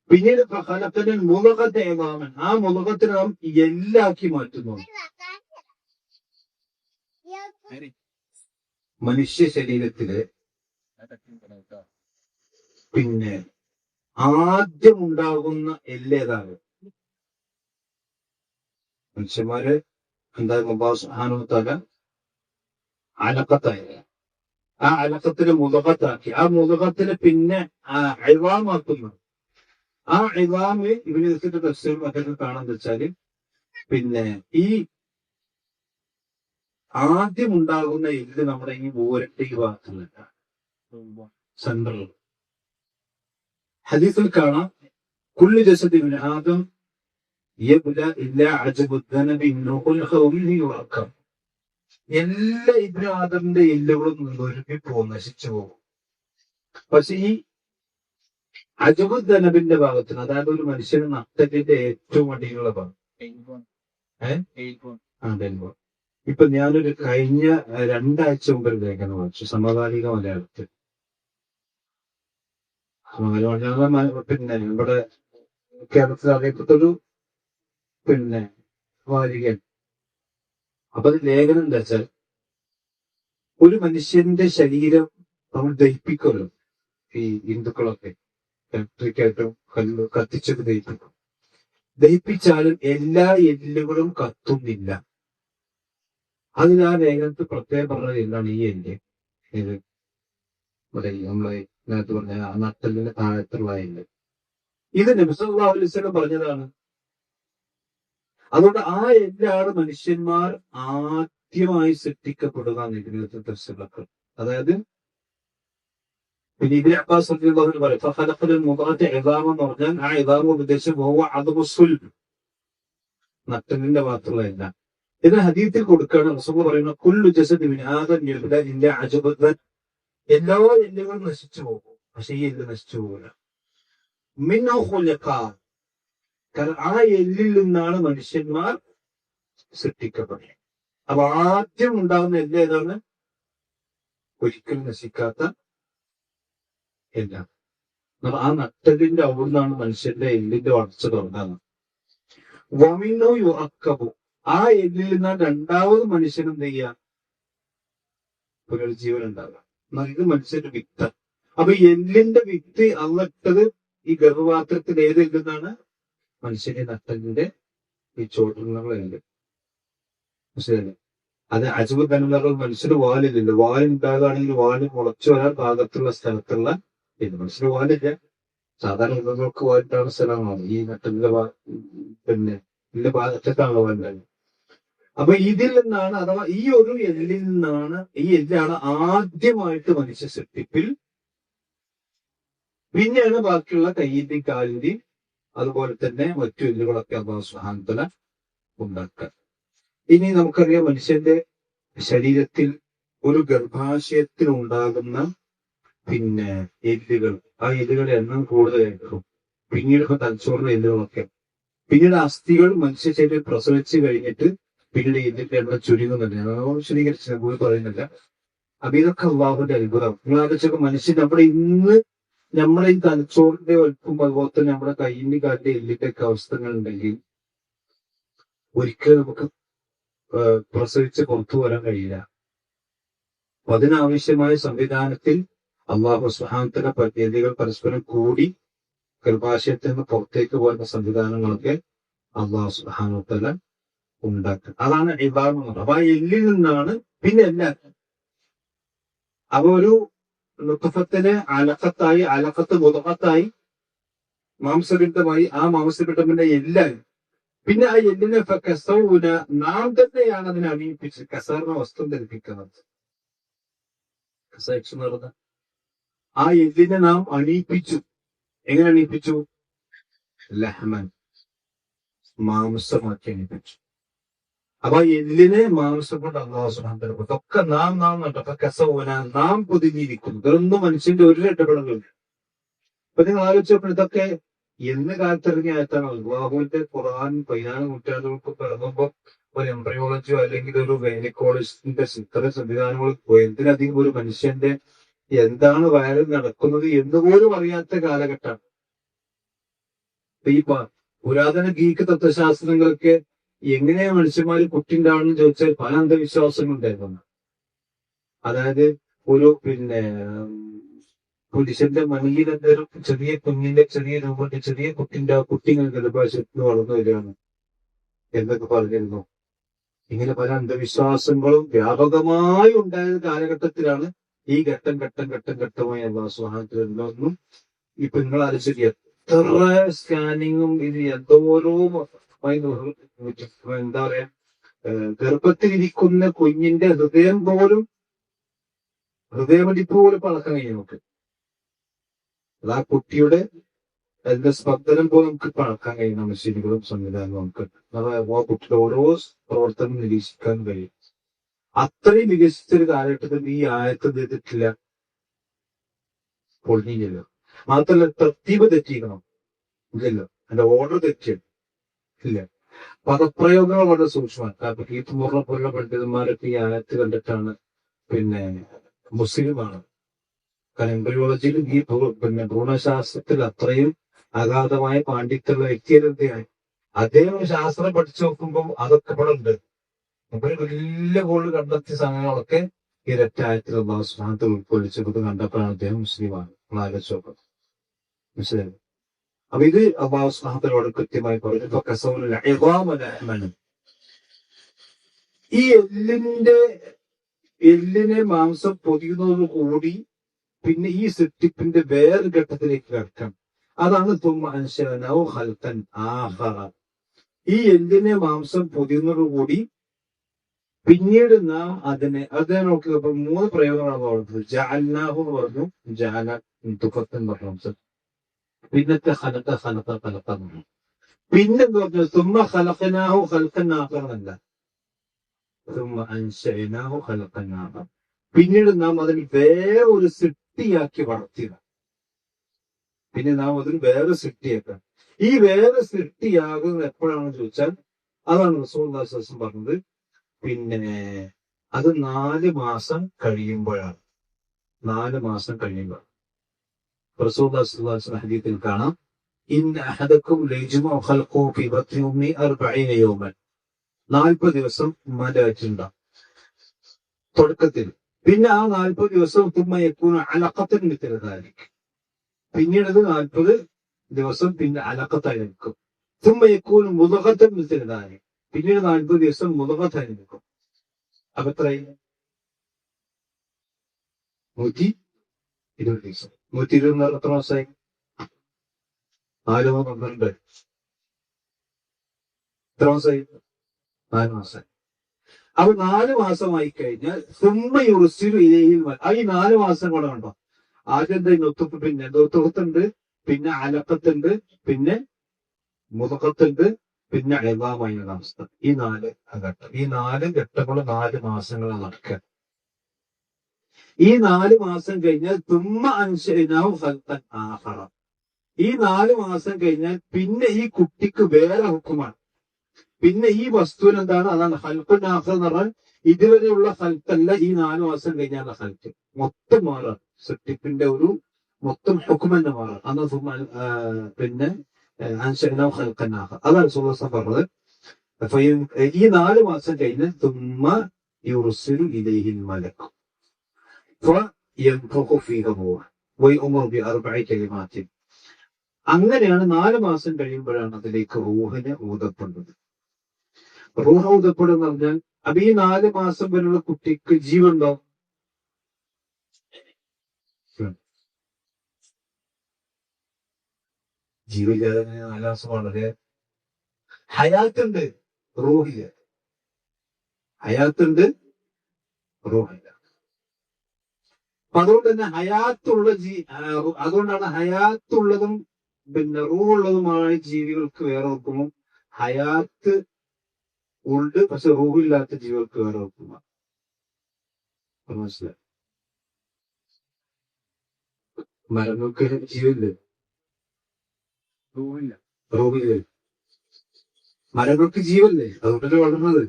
പിന്നീട് ഫഖലഖനൽ മുളകത്തെ ഇളാമൻ, ആ മുളകത്തിന് നാം എല്ലാക്കി മാറ്റുന്നു. മനുഷ്യ ശരീരത്തില് പിന്നെ ആദ്യം ഉണ്ടാകുന്ന എല്ലേതാണ്? മനുഷ്യന്മാര് എന്തായാലും അല്ലാഹു സുബ്ഹാനഹു വ തആല അലക്കത്തായി, ആ അലക്കത്തിന് മുളകത്താക്കി, ആ മുളകത്തിന് പിന്നെ ഇളാമാക്കുന്നു. ആ ഇളാമ് ഇവന് വെച്ചിട്ട് തഫ്സീർ മറ്റൊക്കെ കാണാന്ന് വെച്ചാല് പിന്നെ ഈ ആദ്യം ഉണ്ടാകുന്ന എല്ല് നമ്മുടെ ഈ ഊരന്റെ ഈ ഭാഗത്തുനിന്നല്ല, സെൻട്രൽ. ഹദീസിൽ കാണാം കുല്ലു ജസദിൻ ആദം യബ്ല ഇല്ലാ അജ്ബുദ്ദനബി മിൻഹു യുറക്കം. എല്ലാ ഇബ്നു ആദമിന്റെ എല്ലുകളും ഒരുങ്ങി പോകും, നശിച്ചു പോകും. പക്ഷെ ഈ അജബുദ്ദനബിന്റെ ഭാഗത്തിന്, അതായത് ഒരു മനുഷ്യന് നട്ടലിന്റെ ഏറ്റവും അടിയിലുള്ള ഭാഗം, ഡെൽബോൺ. ഇപ്പൊ ഞാനൊരു കഴിഞ്ഞ 2 ആഴ്ച മുമ്പ് ഒരു ലേഖനം വായിച്ചു സമകാലിക മലയാളത്തിൽ. പിന്നെ ഇവിടെ കേരളത്തിൽ അറിയപ്പെട്ടൊരു പിന്നെ വാരികൻ. അപ്പൊ അത് ലേഖനം എന്താ വെച്ചാൽ, ഒരു മനുഷ്യന്റെ ശരീരം നമ്മൾ ദഹിപ്പിക്കുമല്ലോ, ഈ ഹിന്ദുക്കളൊക്കെ ഇലക്ട്രിക്കായിട്ടും കത്തിച്ചൊക്കെ ദഹിപ്പിക്കും. ദഹിപ്പിച്ചാലും എല്ലാ എല്ലുകളും കത്തുന്നില്ല. അതിന് ആ ലേഖനത്തിൽ പ്രത്യേകം പറഞ്ഞത് എന്താണ്? ഈ എല്ല്, ഇത് ഇവിടെ നമ്മളെ ഇതിനകത്ത് പറഞ്ഞ നട്ടലിന്റെ താഴത്തുള്ള എല്ല്, ഇത് നബി സല്ലല്ലാഹു അലൈഹി വസല്ലം പറഞ്ഞതാണ്. അതുകൊണ്ട് ആ എല്ലാണ് മനുഷ്യന്മാർ ആദ്യമായി സൃഷ്ടിക്കപ്പെടുക എന്ന്. അതായത് പിന്നെ ഇബ്നു അബ്ബാസ് റളിയല്ലാഹു അൻഹു പറയും ഫഖലഖൽ മുദഅത ഇദാമ എന്ന് പറഞ്ഞാൽ ആ ഇദാമ ഉദ്ദേശം അദ്മു സുൽബ്, നട്ടലിന്റെ ഭാഗത്തുള്ള എല്ലാം. ഇത് ഹദീത്തിൽ കൊടുക്കുകയാണ്. റസൂൽ പറയുന്ന കുല്ലു ജസദി മിൻ ആദം യബ്ല ഇല്ലാ അജ്ബദൻ, എല്ലാ എല്ലുകളും നശിച്ചു പോകും, പക്ഷെ ഈ എല്ല് നശിച്ചു പോകില്ല. മിൻഹു ഖുലിഖ, കാരണം ആ എല്ലിൽ നിന്നാണ് മനുഷ്യന്മാർ സൃഷ്ടിക്കപ്പെടുന്നത്. അപ്പൊ ആദ്യം ഉണ്ടാകുന്ന എല്ല് ഏതാണ്? ഒരിക്കലും നശിക്കാത്ത എല്ലാം. ആ നട്ടലിന്റെ അവിടുന്നാണ് മനുഷ്യന്റെ എല്ലിന്റെ വളർച്ച തുടങ്ങുന്നത്. വമിനോ യുറക്കബു, ആ എല്ലിൽ നിന്നാണ് രണ്ടാമത് മനുഷ്യൻ എന്ത് ചെയ്യുക? പുനർജീവൻ ഉണ്ടാകുക. ഇത് മനുഷ്യന്റെ വിത്ത്. അപ്പൊ എല്ലിന്റെ വിത്ത് അന്നിട്ടത് ഈ ഗർഭപാത്രത്തിൽ ഏത് എല്ലുന്നാണ്? മനുഷ്യന്റെ നട്ടലിന്റെ ഈ ചോട്ടുള്ള എല്ല്. മനസ്സിലല്ലേ? അത് അജബ് തന്നുള്ളത്. മനുഷ്യന് വാലില്ലല്ലോ. വാലുണ്ടാകുകയാണെങ്കിൽ വാല് മുളച്ചു വരാൻ പാകത്തുള്ള സ്ഥലത്തുള്ള എല്ല്. മനുഷ്യന് വാലില്ല. സാധാരണ മൃഗങ്ങൾക്ക് വാലിട്ടാണ് സ്ഥലമാണ് ഈ നട്ടലിന്റെ പിന്നെ ഇതിന്റെ ഭാഗത്തേക്കാണല്ലോ വാലുണ്ടാകുന്നത്. അപ്പൊ ഇതിൽ നിന്നാണ്, അഥവാ ഈ ഒരു എല്ലിൽ നിന്നാണ്, ഈ എല്ലാണ് ആദ്യമായിട്ട് മനുഷ്യ സൃഷ്ടിപ്പിൽ. പിന്നെയാണ് ബാക്കിയുള്ള കയ്യിന്റെയും കാലിന്റെയും അതുപോലെ തന്നെ മറ്റു എല്ലുകളൊക്കെ അല്ലാഹു സുബ്ഹാനഹു വ തആല ഉണ്ടാക്കുക. ഇനി നമുക്കറിയാം മനുഷ്യന്റെ ശരീരത്തിൽ ഒരു ഗർഭാശയത്തിൽ ഉണ്ടാകുന്ന പിന്നെ എല്ലുകൾ, ആ എല്ലുകളുടെ എണ്ണം കൂടുതലായിരിക്കും. പിന്നീട് തലച്ചോറിന്റെ എല്ലുകളൊക്കെ, പിന്നീട് അസ്ഥികൾ മനുഷ്യ ശരീരം പ്രസവിച്ച് കഴിഞ്ഞിട്ട് പിന്നീട് എല്ലിന്റെ എണ്ണം ചുരുങ്ങുന്നുണ്ട്. ഞാൻ വിശദീകരിച്ച് പോയി പറയുന്നില്ല. അപ്പൊ ഇതൊക്കെ അല്ലാഹുവിന്റെ അത്ഭുതം. നിങ്ങൾ ആലോചിച്ചൊക്കെ മനുഷ്യൻ നമ്മുടെ ഈ തലച്ചോറിന്റെ വലുപ്പം അതുപോലെ തന്നെ നമ്മുടെ കയ്യിന്റെ കാലിന്റെ എല്ലിന്റെ ഒക്കെ അവസ്ഥകൾ ഉണ്ടെങ്കിൽ ഒരിക്കലും നമുക്ക് പ്രസവിച്ച് പുറത്തു വരാൻ കഴിയില്ല. അപ്പൊ അതിനാവശ്യമായ സംവിധാനത്തിൽ അല്ലാഹു സുബ്ഹാനഹു വ തആല പദ്ധതികൾ പരസ്പരം കൂടി ഗർഭാശയത്തിൽ നിന്ന് പുറത്തേക്ക് പോകുന്ന സംവിധാനങ്ങളൊക്കെ അല്ലാഹു സുബ്ഹാനഹു വ തആല ഉണ്ടാക്കുക. അതാണ് ഇബാദത്ത് എന്ന് പറയുന്നത്. അപ്പൊ ആ എല്ലിൽ നിന്നാണ് പിന്നെ എല്ലാം. അപ്പൊ ഒരു നുത്ഫത്തിന് അലഖത്തായി, അലഖത്ത് മുദ്ഗത്തായി, മാംസപിണ്ഡമായി, ആ മാംസപിണ്ഡത്തിന്റെ എല്ലായി. പിന്നെ ആ എല്ലിനെ കസൗന, നാം തന്നെയാണ് അതിനെ അണിയിപ്പിച്ച് കസാറിന വസ്ത്രം ധരിപ്പിക്കുന്നത്. ആ എല്ലിനെ നാം അണിയിപ്പിച്ചു. എങ്ങനെ അണിയിപ്പിച്ചു? ലഹ്മൻ, മാംസമാക്കി അണിയിപ്പിച്ചു. അപ്പൊ എല്ലിനെ മാംസം കൊണ്ട് അല്ലാഹു സുബ്ഹാനഹു വ തആല ഇതൊക്കെ നാം പൊതിഞ്ഞിരിക്കുന്നു. ഇതൊന്നും മനുഷ്യന്റെ ഒരു ഇടപെടലുമില്ല. അപ്പൊ നിങ്ങൾ ആലോചിച്ചപ്പോൾ ഇതൊക്കെ എന്ന് കാലത്തിറങ്ങിയ ആയത്താണ്. അല്ലാഹുവിന്റെ ഖുർആൻ 14 നൂറ്റാണ്ടുകൾക്ക് പിറന്നുമ്പോ ഒരു എംബ്രിയോളജിയോ അല്ലെങ്കിൽ ഒരു ഗൈനക്കോളജിസ്റ്റിന്റെ ഇത്തരം സംവിധാനങ്ങൾ എന്തിനധികം ഒരു മനുഷ്യന്റെ എന്താണ് വയറിൽ നടക്കുന്നത് എന്ന് പോലും അറിയാത്ത കാലഘട്ടമാണ്. ഈ പുരാതന ഗ്രീക്ക് തത്വശാസ്ത്രങ്ങൾക്ക് എങ്ങനെയാ മനുഷ്യന്മാര് കുട്ടിണ്ടാവണമെന്ന് ചോദിച്ചാൽ പല അന്ധവിശ്വാസങ്ങളുണ്ടായിരുന്നു. അതായത് ഒരു പുരുഷന്റെ മണിയിൽ എന്തൊരു ചെറിയ കുഞ്ഞിന്റെ ചെറിയ രൂപത്തിൽ ചെറിയ കുട്ടിന്റെ കുട്ടികൾ ഗർഭാശയത്തിൽ വളർന്നു വരികയാണ് എന്നൊക്കെ പറഞ്ഞിരുന്നു. ഇങ്ങനെ പല അന്ധവിശ്വാസങ്ങളും വ്യാപകമായി ഉണ്ടായ കാലഘട്ടത്തിലാണ് ഈ ഘട്ടമായി അല്ലാഹു സുബ്ഹാനഹു വ തആല ഇപ്പൊ നിങ്ങൾ ആലോചിക്കുക, എത്ര സ്കാനിങ്ങും ഇത് എന്തോരോ എന്താ പറയാ, ഗർഭത്തിലിരിക്കുന്ന കുഞ്ഞിന്റെ ഹൃദയമിടിപ്പ് പോലും അളക്കാൻ കഴിയും നമുക്ക്. അത് ആ കുട്ടിയുടെ അതിന്റെ സ്പന്ദനം പോലും നമുക്ക് അളക്കാൻ കഴിയുന്ന മെഷീനുകളും സംവിധാനവും നമുക്ക് ആ കുട്ടിയുടെ ഓരോ പ്രവർത്തനം നിരീക്ഷിക്കാൻ കഴിയും. അത്രയും വികസിച്ചൊരു കാലഘട്ടത്തിൽ ഈ ആയത്ത് ചെയ്തിട്ടില്ല, പൊളിഞ്ഞില്ലല്ലോ. മാത്രമല്ല തർത്തീബ് തെറ്റിക്കണം ഇല്ലല്ലോ, അതിന്റെ ഓർഡർ തെറ്റിയാണ് ഇല്ല. പദപ്രയോഗങ്ങൾ വളരെ സൂക്ഷ്മമാണ്. കാരണം കീർത്തിമുറ പോലുള്ള പണ്ഡിതന്മാരൊക്കെ ഈ ആയത്ത് കണ്ടിട്ടാണ് മുസ്ലിമാണ്. കാരണം എംബ്രിയോളജിയിൽ ഈ ഭ്രൂണശാസ്ത്രത്തിൽ അത്രയും അഗാധമായ പാണ്ഡിത്യമുള്ള വ്യക്തിയെന്തെയാണ് അദ്ദേഹം ശാസ്ത്രം പഠിച്ചു നോക്കുമ്പോൾ അതൊക്കെ ഇവിടെ ഉണ്ട്. ഇവര് വലിയ ഗോൾ കണ്ടെത്തിയ സാധനങ്ങളൊക്കെ ഈ ഒരൊറ്റ അള്ളാഹു സുബ്ഹാനഹു വ തആല ഉൾക്കൊള്ളിച്ചത് കണ്ടപ്പോഴാണ് അദ്ദേഹം മുസ്ലിമാണ്. ആലോചിച്ച് നോക്കാം, മനസ്സിലായി. അപ്പൊ ഇത് അള്ളാഹു സുബ്ഹാനഹു വ തആല വളരെ കൃത്യമായി പറഞ്ഞു. ഈ എല്ലിനെ മാംസം പൊതിയുന്നതോടു കൂടി പിന്നെ ഈ സൃഷ്ടിപ്പിന്റെ വേറെ ഘട്ടത്തിലേക്ക് കടക്കാം. അതാണ് ഈ എല്ലിനെ മാംസം പൊതിയുന്നതോടുകൂടി പിന്നീട് നാം അതിനെ നോക്കുക. അപ്പൊ 3 പ്രയോഗങ്ങളാണ് പറഞ്ഞത്. ജഅൽനാഹു എന്ന് പറഞ്ഞു, ജഅല തുഫത്തൻ പറഞ്ഞു, പിന്നത്തെ ഖലഖ പറഞ്ഞു. പിന്നെന്ത് പറഞ്ഞു? സുമ്മ ഖലഖനാഹു ഖൽഖൻ ആഖർ അല്ല, സുമ്മ അൻശഅനാഹു ഖൽഖൻ ആഖർ. പിന്നീട് നാം അതിന് വേറെ ഒരു സൃഷ്ടിയാക്കി വളർത്തിയത്. പിന്നെ നാം അതിന് വേറെ സൃഷ്ടിയാക്കാം. ഈ വേറെ സൃഷ്ടിയാകുന്നത് എപ്പോഴാണെന്ന് ചോദിച്ചാൽ അതാണ് റസൂലുള്ളാഹി സ്വല്ലല്ലാഹു അലൈഹി വസല്ലം പറഞ്ഞത്. പിന്നെ അത് 4 മാസം കഴിയുമ്പോഴാണ്. 4 മാസം കഴിയുമ്പോൾ റസൂലുള്ളാഹി സ്വല്ലല്ലാഹു അലൈഹി വസല്ലം ഹദീസിൽ കാണാം, ഇന്ന അഹദക്കും ലയജ്മഉ ഖൽഖുഹു ഫീ ബത്നി ഉമ്മി 40 യൗമൻ. 40 ദിവസം ഉമ്മാന്റെ വയറ്റിലുണ്ടാവും തുടക്കത്തിൽ. പിന്നെ ആ 40 ദിവസം തുമ്മ യകൂന അലഖത്തൻ മിത്ല ദാലിക്. പിന്നീട് 40 ദിവസം പിന്നെ അലഖത്തായി നിൽക്കും. തുമ്മ യകൂന മുദ്ഗത്തൻ മിത്ല ദാലിക്. പിന്നീട് 40 ദിവസം മുദ്ഗത്തായി നിൽക്കും. അപ്പൊ എത്രയായി? 120 ദിവസം. 120 എത്ര മാസമായി? 4 12. എത്ര മാസമായി? 4 മാസമായി. അപ്പൊ 4 മാസമായി കഴിഞ്ഞാൽ സുമ്മയുറുസിലു ഇലൈഹിൽ ഈ 4 മാസം കൂടെ കണ്ടോ. ആദ്യം നൊത്തുപ്പ്, പിന്നെ നൊത്തുണ്ട്, പിന്നെ അലക്കത്തുണ്ട്, പിന്നെ മുതക്കത്തുണ്ട്, പിന്നെ എവാമായ അവസ്ഥ. ഈ 4 ഘട്ടം, ഈ 4 ഘട്ടങ്ങളും 4 മാസങ്ങളാണ് നടക്കുക. ഈ 4 മാസം കഴിഞ്ഞാൽ തുമ്മ അൻശഅനാഹു ഖൽഖൻ ആഖറ. ഈ 4 മാസം കഴിഞ്ഞാൽ പിന്നെ ഈ കുട്ടിക്ക് വേറെ ഹുക്കുമാണ്. പിന്നെ ഈ വസ്തുവിന് എന്താണ്? അതാണ് ഖൽഖുൻ ആഖർ എന്ന് പറഞ്ഞാൽ ഇതുവരെയുള്ള ഖൽഖല്ല, ഈ 4 മാസം കഴിഞ്ഞാലുള്ള ഖൽഖ് മൊത്തം മാറാം. സൃഷ്ടിപ്പിന്റെ ഒരു മൊത്തം ഹുക്മെന്നെ മാറാം. അന്ന് പിന്നെ അൻശഅനാഹു ഖൽഖൻ ആഖർ. അതാണ് റസൂലുള്ളാഹി പറഞ്ഞത്. അപ്പൊ ഈ 4 മാസം കഴിഞ്ഞ് തുമ്മ യുർസിലു ഇലൈഹിൽ മലക് ഫയൻഫഖു ഫീഹി റൂഹ് വയഉമറു ബി4 കലിമാത്തിൻ. അങ്ങനെയാണ് 4 മാസം കഴിയുമ്പോഴാണ് അതിലേക്ക് റൂഹിനെ ഊതപ്പെടുന്നത്. റൂഹ് ഊതപ്പെടുക എന്ന് പറഞ്ഞാൽ അപ്പൊ ഈ 4 മാസം വരെയുള്ള കുട്ടിക്ക് ജീവനുണ്ടോ? ജീവനില്ലാതെ 4 മാസം വളരെ ഹയാത്തുണ്ട്, റൂഹില്ല. ഹയാത്തുണ്ട്, റൂഹില്ല. അപ്പൊ അതുകൊണ്ട് തന്നെ അതുകൊണ്ടാണ് ഹയാത്തുള്ളതും പിന്നെ റൂഹുള്ളതുമായ ജീവികൾക്ക് വേറെ നോക്കുമ്പോൾ ഹയാത്ത് ഉണ്ട്, പക്ഷെ റൂഹില്ലാത്ത ജീവികൾക്ക് വേറെ നോക്കുമ്പോൾ മനസ്സിലായി. മരങ്ങൾക്ക് ജീവനില്ലേ? റൂഹില്ലേ? മരങ്ങൾക്ക് ജീവല്ലേ? അതുകൊണ്ടല്ലേ വളർന്നത്.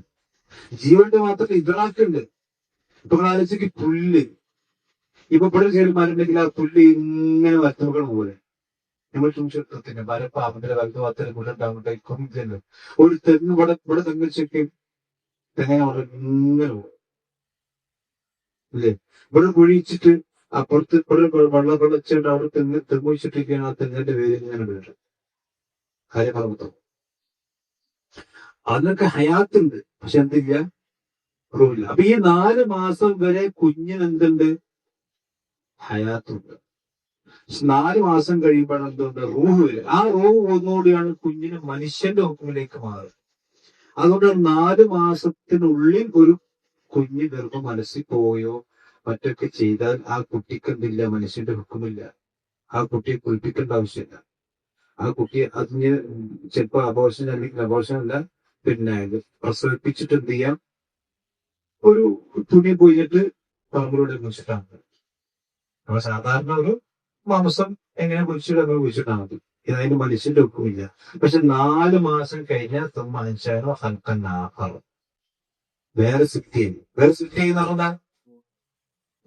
ജീവന്റെ മാത്രമല്ല ഇദ്റാക്കുണ്ട്. ഇപ്പൊ ആലോചിക്ക്, പുല്ല് ഇപ്പൊ ഇവിടെ ചേരുമാരുണ്ടെങ്കിൽ ആ പുല്ല് ഇങ്ങനെ വത്തുകൾ പോലെ നമ്മൾ ചൂഷത്തിന്റെ മരപ്പാമ്പിന്റെ വലതു ഭാഗത്തിന് കൊണ്ടുണ്ടാകുന്നുണ്ടായിക്കൊണ്ടില്ല. ഒരു തെങ്ങ് ഇവിടെ തെങ്ങ് വെച്ചൊക്കെ തെങ്ങനെ അവിടെ ഇങ്ങനെ പോകും ഇല്ലേ? ഇവിടെ കുഴിച്ചിട്ട് അപ്പുറത്ത് ഇവിടെ വെള്ളം വെച്ചിട്ട് അവിടെ തെങ്ങ് വെച്ചിട്ടിരിക്കുകയാണ്. ആ തെങ്ങിന്റെ പേര് ഇങ്ങനെ വീഴും. കാര്യപർവ്വതം അതിനൊക്കെ ഹയാത്തുണ്ട്, പക്ഷെ എന്തില്ല, റൂഹില്ല. അപ്പൊ ഈ 4 മാസം വരെ കുഞ്ഞിന് എന്തുണ്ട്? ഹയാത്തുണ്ട്. 4 മാസം കഴിയുമ്പോഴാണ് എന്തുണ്ട്? റൂഹ് വരും. ആ റൂഹ് ഒന്നുകൂടിയാണ് കുഞ്ഞിന് മനുഷ്യന്റെ ഹുക്കുമിലേക്ക് മാറുന്നത്. അതുകൊണ്ട് 4 മാസത്തിനുള്ളിൽ ഒരു കുഞ്ഞ് ഗർഭം മനസ്സിൽ പോവുകയോ മറ്റൊക്കെ ചെയ്താൽ ആ കുട്ടിക്ക് എന്തില്ല? മനുഷ്യന്റെ ഹുക്കുമില്ല. ആ കുട്ടിയെ കുളിപ്പിക്കേണ്ട ആവശ്യമില്ല. ആ കുട്ടിയെ അതിന് ചിലപ്പോ അബോർഷൻ അല്ലെങ്കിൽ അബോർഷൻ അല്ല, പിന്നെ പ്രസവിപ്പിച്ചിട്ട് എന്ത് ചെയ്യാം? ഒരു തുണി പോയിട്ട് പറമ്പിലൂടെ കുഴിച്ചിട്ടാണ്. അപ്പൊ സാധാരണ ഒരു മാംസം എങ്ങനെ കുഴിച്ചിട്ട് അങ്ങനെ കുഴിച്ചിട്ടാൽ മതി. ഇതിന് മനുഷ്യന്റെ ഹുക്കുമില്ല. പക്ഷെ 4 മാസം കഴിഞ്ഞാൽ മനുഷ്യനോ ഹൽക്കന്നാഹർ വേറെ സൃഷ്ടി ചെയ്യും. വേറെ സൃഷ്ടി ചെയ്യുന്ന പറഞ്ഞാൽ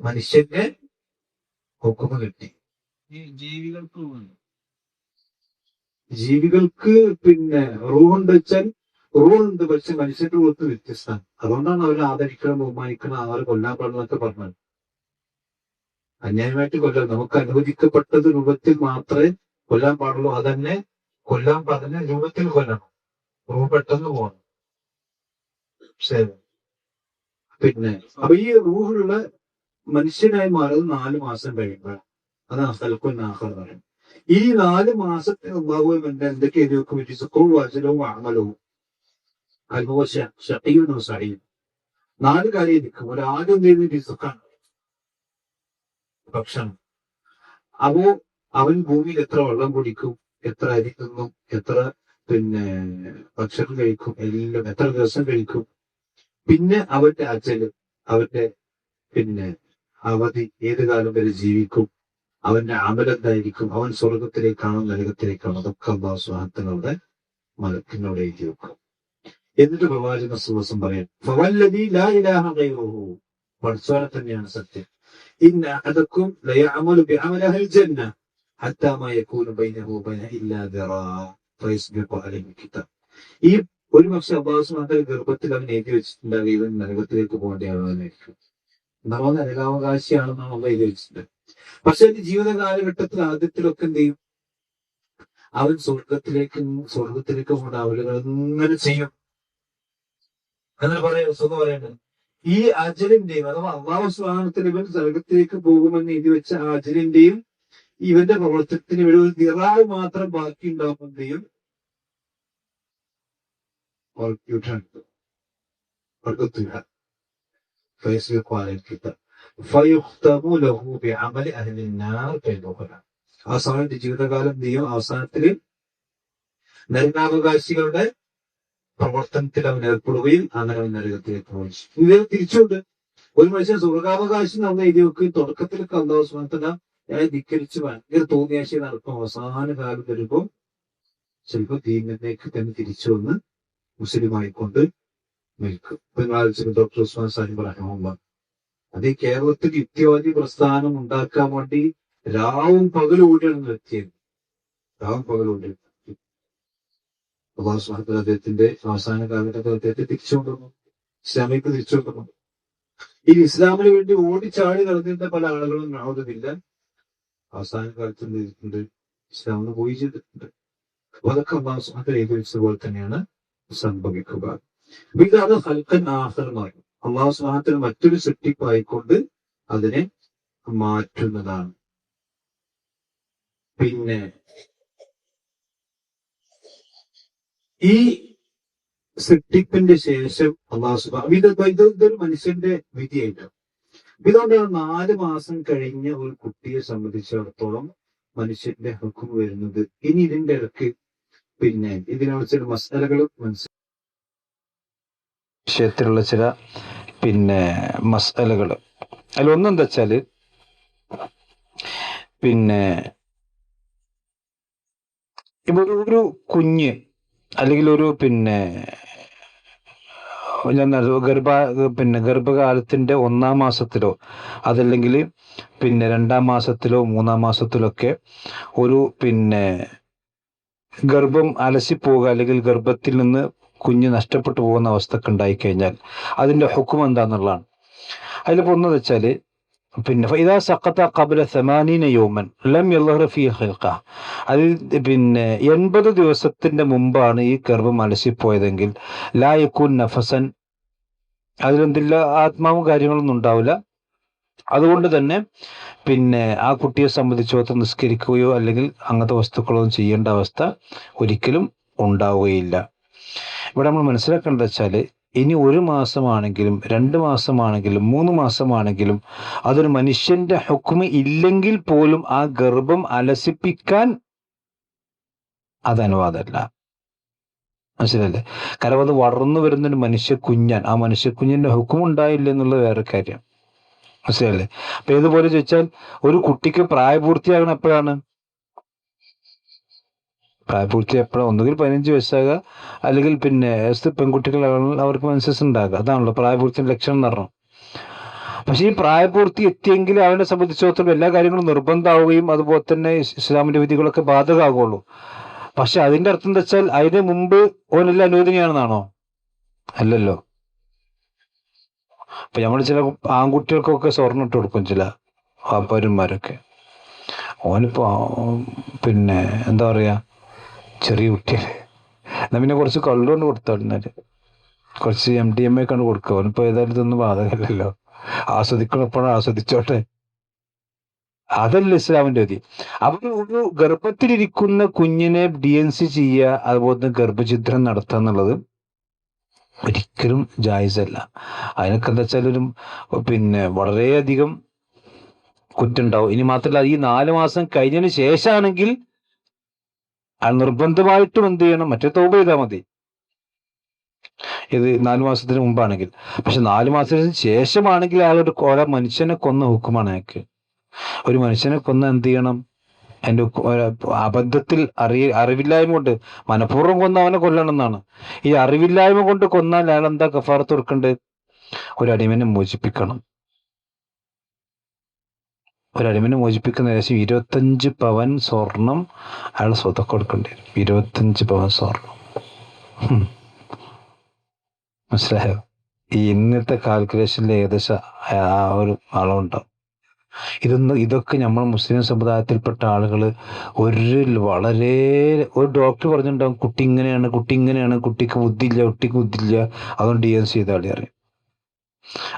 മനുഷ്യന്റെ ഹുക്കുമ കിട്ടി. ഈ ജീവികൾക്ക് ജീവികൾക്ക് പിന്നെ റൂഹുണ്ട് വെച്ചാൽ റൂഹുണ്ട്, പക്ഷെ മനുഷ്യന്റെ റൂഹത്ത് വ്യത്യസ്തമാണ്. അതുകൊണ്ടാണ് അവർ ആദരിക്കണം, ബഹുമാനിക്കണം, അവർ കൊല്ലാൻ പാടുന്നൊക്കെ പറഞ്ഞത്. അന്യായമായിട്ട് കൊല്ലാൻ നമുക്ക് അനുവദിക്കപ്പെട്ടത് രൂപത്തിൽ മാത്രമേ കൊല്ലാൻ പാടുള്ളൂ. അതന്നെ കൊല്ലാൻ പറഞ്ഞ രൂപത്തിൽ കൊല്ലണം. റൂഹ് പെട്ടെന്ന് പോകണം. ശരി. പിന്നെ അപ്പൊ ഈ റൂഹുള്ള മനുഷ്യനായി മാറുന്നത് 4 മാസം കഴിയുമ്പോഴാണ്. അതാണ് ഹൽക്കുൻ ആഖർ എന്ന് പറയുന്നത്. ഈ 4 മാസത്തിന് അല്ലാഹു എന്തൊക്കെ എഴുതി വെക്കും? റിസ്ഖും വഅജലും വഅമലും അൽഹുവ ശഖിയ്യുൻ വസഈദ്. 4 കാര്യം എഴുതിക്കും. ഒരാദ്യം ചെയ്യുന്ന റിസ്ഖാണ്, ഭക്ഷണം. അപ്പോ അവൻ ഭൂമിയിൽ എത്ര വെള്ളം കുടിക്കും, എത്ര അരി തിന്നും, എത്ര പിന്നെ ഭക്ഷണം കഴിക്കും, എല്ലാം എത്ര ദിവസം കഴിക്കും. പിന്നെ അവന്റെ അജല്, അവന്റെ പിന്നെ അവധി, ഏത് കാലം വരെ ജീവിക്കും, അവന്റെ അമലെന്തായിരിക്കും, അവൻ സ്വർഗത്തിലേക്കാണോ നരകത്തിലേക്കാണോ, അതൊക്കെ അല്ലാഹു സുബ്ഹാനഹു വ തആല മലക്കിനോട് എഴുതി വെക്കും. എന്നിട്ട് പ്രവാചകൻ സുവസം പറയാം, ഫവല്ലദീ ലാ ഇലാഹ ഗൈറുഹു, പടച്ചോനെ തന്നെയാണ് സത്യം. ഇന്ന അഹദക്കും ലയഅമലു ബിഅമലി അഹ്ലിൽ ജന്ന ഹത്താ മാ യകൂനു ബൈനഹു വബൈന ഇല്ലാ ദിറാ ഫയസ്ബിഖു അലൈഹി കിതാബ്. ഈ ഒരു പക്ഷെ അല്ലാഹു സുബ്ഹാനഹു വ തആല ഗർഭത്തിൽ അവൻ എഴുതി വെച്ചിട്ടുണ്ടാകും ഇവൻ നരകത്തിലേക്ക് പോകേണ്ട ആളായിരിക്കും, നമ്മൾ നരകാവകാശിയാണെന്നാണ് അള്ളാഹ് എഴുതി വെച്ചിട്ടുണ്ട്. പക്ഷെ എന്റെ ജീവിത കാലഘട്ടത്തിൽ ആദ്യത്തിലൊക്കെ എന്ത് ചെയ്യും? അവൻ സ്വർഗത്തിലേക്ക് പോകേണ്ട ആളുകൾ ഇങ്ങനെ ചെയ്യും. എന്നിട്ട് പറയാം, സുഖം പറയേണ്ടത് ഈ അജലിന്റെയും അഥവാ അള്ളാഹു സുബ്ഹാനഹു വ തആല ഇവൻ സ്വർഗത്തിലേക്ക് പോകുമെന്ന് എഴുതി വെച്ച ആ അജലിന്റെയും ഇവന്റെ പ്രവർത്തനത്തിന് വേണ്ടി ഒരു ദിറാവ് മാത്രം ബാക്കി ഉണ്ടാകുമ്പോഴേയും അവസാനത്തെ ജീവിതകാലം ചെയ്യും. അവസാനത്തില് നരകാവകാശികളുടെ പ്രവർത്തനത്തിൽ അവൻ ഏർപ്പെടുകയും അങ്ങനെ അവൻ നരകത്തിലേക്ക് പോയി. ഇത് തിരിച്ചുകൊണ്ട് ഒരു മനുഷ്യൻ സ്വർഗാവകാശം നമ്മൾ എഴുതി വെക്കുകയും തുടക്കത്തിലൊക്കെ അല്ലാഹു സുബ്ഹാനഹു വ തആല അയാളെ ധിക്കരിച്ച് ഭയങ്കര തോന്നിയാശയം നടക്കും. അവസാന കാലം വരുമ്പോൾ ചിലപ്പോൾ ദീനിലേക്ക് തന്നെ തിരിച്ചു വന്ന് മുസ്ലിം ആയിക്കൊണ്ട് നിൽക്കും. ഇപ്പൊ ഡോക്ടർ ഉസ്മാൻ സാഹിബ് റഹിമഹുല്ലാ അത് ഈ കേരളത്തിൽ യുക്തിവാദി പ്രസ്ഥാനം ഉണ്ടാക്കാൻ വേണ്ടി രാവും പകലും ഓടിയാണ് നിർത്തിയത്. രാവും പകലും ഓടി അല്ലാഹു സുബ്ഹാനഹു വ തആല അദ്ദേഹത്തിന്റെ അവസാന കാലഘട്ടത്തിൽ അദ്ദേഹത്തെ തിരിച്ചുകൊണ്ടുവന്നു, ഇസ്ലാമിലേക്ക് തിരിച്ചുകൊണ്ടുവന്നു. ഈ ഇസ്ലാമിന് വേണ്ടി ഓടിച്ചാടി നടന്നിരുന്ന പല ആളുകളും നൗദുബില്ല അവസാന കാലത്ത് എന്ത് ഇസ്ലാമിന് പോയി ചെയ്തിട്ടുണ്ട്. അതൊക്കെ അല്ലാഹു സുബ്ഹാനഹു വ തആല എഴുതി വെച്ചതുപോലെ തന്നെയാണ് സംഭവിക്കുക. ഇതാണ് ഖൽഖൻ ആഖിർ എന്ന് പറയും. അല്ലാഹു സുബ്ഹാനഹു വ തആല മറ്റൊരു സൃഷ്ടിപ്പായിക്കൊണ്ട് അതിനെ മാറ്റുന്നതാണ്. പിന്നെ ഈ സൃഷ്ടിപ്പിന്റെ ശേഷം അല്ലാഹു സുബ്ഹാനഹു ഇതൊരു മനുഷ്യന്റെ വിധിയായിട്ട്. ഇതുകൊണ്ടാണ് 4 മാസം കഴിഞ്ഞ ഒരു കുട്ടിയെ സംബന്ധിച്ചിടത്തോളം മനുഷ്യന്റെ ഹുക്കം വരുന്നത്. ഇനി ഇതിന്റെ ഇടയ്ക്ക് പിന്നെ ഇതിനുള്ള ചില മസാലകളും വിഷയത്തിലുള്ള ചില പിന്നെ മസാലകൾ അതിലൊന്നെന്താ വെച്ചാല് പിന്നെ ഇപ്പൊ ഒരു കുഞ്ഞ് അല്ലെങ്കിൽ ഒരു പിന്നെ ഞാൻ ഗർഭകാലത്തിന്റെ 1-ാം മാസത്തിലോ അതല്ലെങ്കിൽ 2-ാം മാസത്തിലോ 3-ാം മാസത്തിലോ ഒക്കെ ഒരു ഗർഭം അലസിപ്പോവുക അല്ലെങ്കിൽ ഗർഭത്തിൽ നിന്ന് കുഞ്ഞ് നഷ്ടപ്പെട്ടു പോകുന്ന അവസ്ഥക്ക് ഉണ്ടായിക്കഴിഞ്ഞാൽ അതിന്റെ ഹുക്കം എന്താന്നുള്ളതാണ്. അതിലിപ്പോ ഒന്നെന്ന് വെച്ചാല് ഫഇദാ സഖത ഖബ്ല 80 യൗമൻ ലം യളഹർ ഫീ ഖൽഖ, അതിൽ 80 ദിവസത്തിന്റെ മുമ്പാണ് ഈ ഗർഭം അലസിപ്പോയതെങ്കിൽ ലാ യകൂൻ നഫസൻ, അതിലെന്തില്ല ആത്മാവും കാര്യങ്ങളൊന്നും ഉണ്ടാവില്ല. അതുകൊണ്ട് തന്നെ ആ കുട്ടിയെ സംബന്ധിച്ചിടത്തോളം നിസ്കരിക്കുകയോ അല്ലെങ്കിൽ അങ്ങനത്തെ വസ്തുക്കളൊന്നും ചെയ്യേണ്ട അവസ്ഥ ഒരിക്കലും ഉണ്ടാവുകയില്ല. ഇവിടെ നമ്മൾ മനസ്സിലാക്കേണ്ടത് വെച്ചാൽ ഇനി 1 മാസമാണെങ്കിലും 2 മാസമാണെങ്കിലും 3 മാസമാണെങ്കിലും അതൊരു മനുഷ്യന്റെ ഹുക്മ ഇല്ലെങ്കിൽ പോലും ആ ഗർഭം അലസിപ്പിക്കാൻ അത് അനുവാദമല്ല. മനസ്സിലല്ലേ? കാരണം അത് വളർന്നു വരുന്നൊരു മനുഷ്യ കുഞ്ഞാൻ, ആ മനുഷ്യ കുഞ്ഞിന്റെ ഹുക്കം ഉണ്ടായില്ല എന്നുള്ളത് വേറെ കാര്യം. മനസ്സിലല്ലേ? അപ്പൊ ഏതുപോലെ ചോദിച്ചാൽ ഒരു കുട്ടിക്ക് പ്രായപൂർത്തിയാകണം എപ്പോഴാണ്? പ്രായപൂർത്തി എപ്പോഴാണ്? ഒന്നുകിൽ 15 വയസ്സാകുക, അല്ലെങ്കിൽ പെൺകുട്ടികളാണെങ്കിൽ അവർക്ക് മെൻസസ് ഉണ്ടാകുക. അതാണല്ലോ പ്രായപൂർത്തിയുടെ ലക്ഷണം എന്ന് പറഞ്ഞു. പക്ഷെ ഈ പ്രായപൂർത്തി എത്തിയെങ്കിൽ അവനെ സംബന്ധിച്ചിടത്തോളം എല്ലാ കാര്യങ്ങളും നിർബന്ധമാവുകയും അതുപോലെ തന്നെ ഇസ്ലാമിന്റെ വിധികളൊക്കെ ബാധകമാകുള്ളൂ. പക്ഷെ അതിന്റെ അർത്ഥം എന്താ വെച്ചാൽ അതിന് മുമ്പ് ഓനെല്ലാം അനുവദനീയാണെന്നാണോ? അല്ലല്ലോ. അപ്പൊ നമ്മൾ ചില ആൺകുട്ടികൾക്കൊക്കെ സ്വർണ്ണം ഇട്ട് കൊടുക്കും, ചില വാപ്പാരന്മാരൊക്കെ. ഓനിപ്പോ എന്താ പറയാ, ചെറിയ കുട്ടിയല്ലേ, എന്നാ പിന്നെ കുറച്ച് കള്ളുകൊണ്ട് കൊടുത്താൽ കുറച്ച് MDMA കണ്ട് കൊടുക്കുക. ഓനിപ്പോ ഏതായാലും ഇതൊന്നും ബാധകമല്ലല്ലോ, ആസ്വദിക്കണപ്പോഴും ആസ്വദിച്ചോട്ടെ. അതല്ല ഇസ്ലാമിന്റെ വിധി. അപ്പൊ ഒരു ഗർഭത്തിലിരിക്കുന്ന കുഞ്ഞിനെ DNC ചെയ്യുക, അതുപോലെ തന്നെ ഗർഭഛിദ്രം നടത്തുക എന്നുള്ളത് ഒരിക്കലും ജായിസല്ല. അതിനൊക്കെ എന്താ വെച്ചാൽ വളരെയധികം കുറ്റുണ്ടാവും. ഇനി മാത്രമല്ല, ഈ 4 മാസം കഴിഞ്ഞതിന് ശേഷമാണെങ്കിൽ അത് നിർബന്ധമായിട്ടും എന്ത് ചെയ്യണം, മറ്റേ തൗബ ചെയ്താൽ മതി. ഇത് 4 മാസത്തിന് മുമ്പാണെങ്കിൽ. പക്ഷെ 4 മാസത്തിന് ശേഷമാണെങ്കിൽ അയാളൊരു മനുഷ്യനെ കൊന്ന ഹുക്കുമാണ് അയാൾക്ക്. ഒരു മനുഷ്യനെ കൊന്ന എന്ത് ചെയ്യണം? അതിന്റെ അബദ്ധത്തിൽ അറിവില്ലായ്മ കൊണ്ട് മനഃപൂർവ്വം കൊന്ന അവനെ കൊല്ലണം എന്നാണ്. ഈ അറിവില്ലായ്മ കൊണ്ട് കൊന്നാൽ അയാൾ എന്താ കഫാറത്ത് കൊടുക്കണ്ടേ? ഒരു അടിമനെ മോചിപ്പിക്കണം. ഒരു അടിമനെ മോചിപ്പിക്കുന്ന ഏകദേശം 25 പവൻ സ്വർണം അയാൾ സ്വതക്ക കൊടുക്കേണ്ടി വരും. 25 പവൻ സ്വർണം. മനസ്സിലായോ? ഈ ഇന്നത്തെ കാൽക്കുലേഷനിൽ ഏകദേശം ആ ഒരു അളവുണ്ടാവും. ഇതൊക്കെ നമ്മൾ മുസ്ലിം സമുദായത്തിൽപ്പെട്ട ആളുകൾ ഒരു ഡോക്ടർ പറഞ്ഞിട്ടുണ്ടാവും, കുട്ടി ഇങ്ങനെയാണ്, കുട്ടിക്ക് ബുദ്ധിയില്ല, അതുകൊണ്ട് DNC ചെയ്താൽ അറിയാം.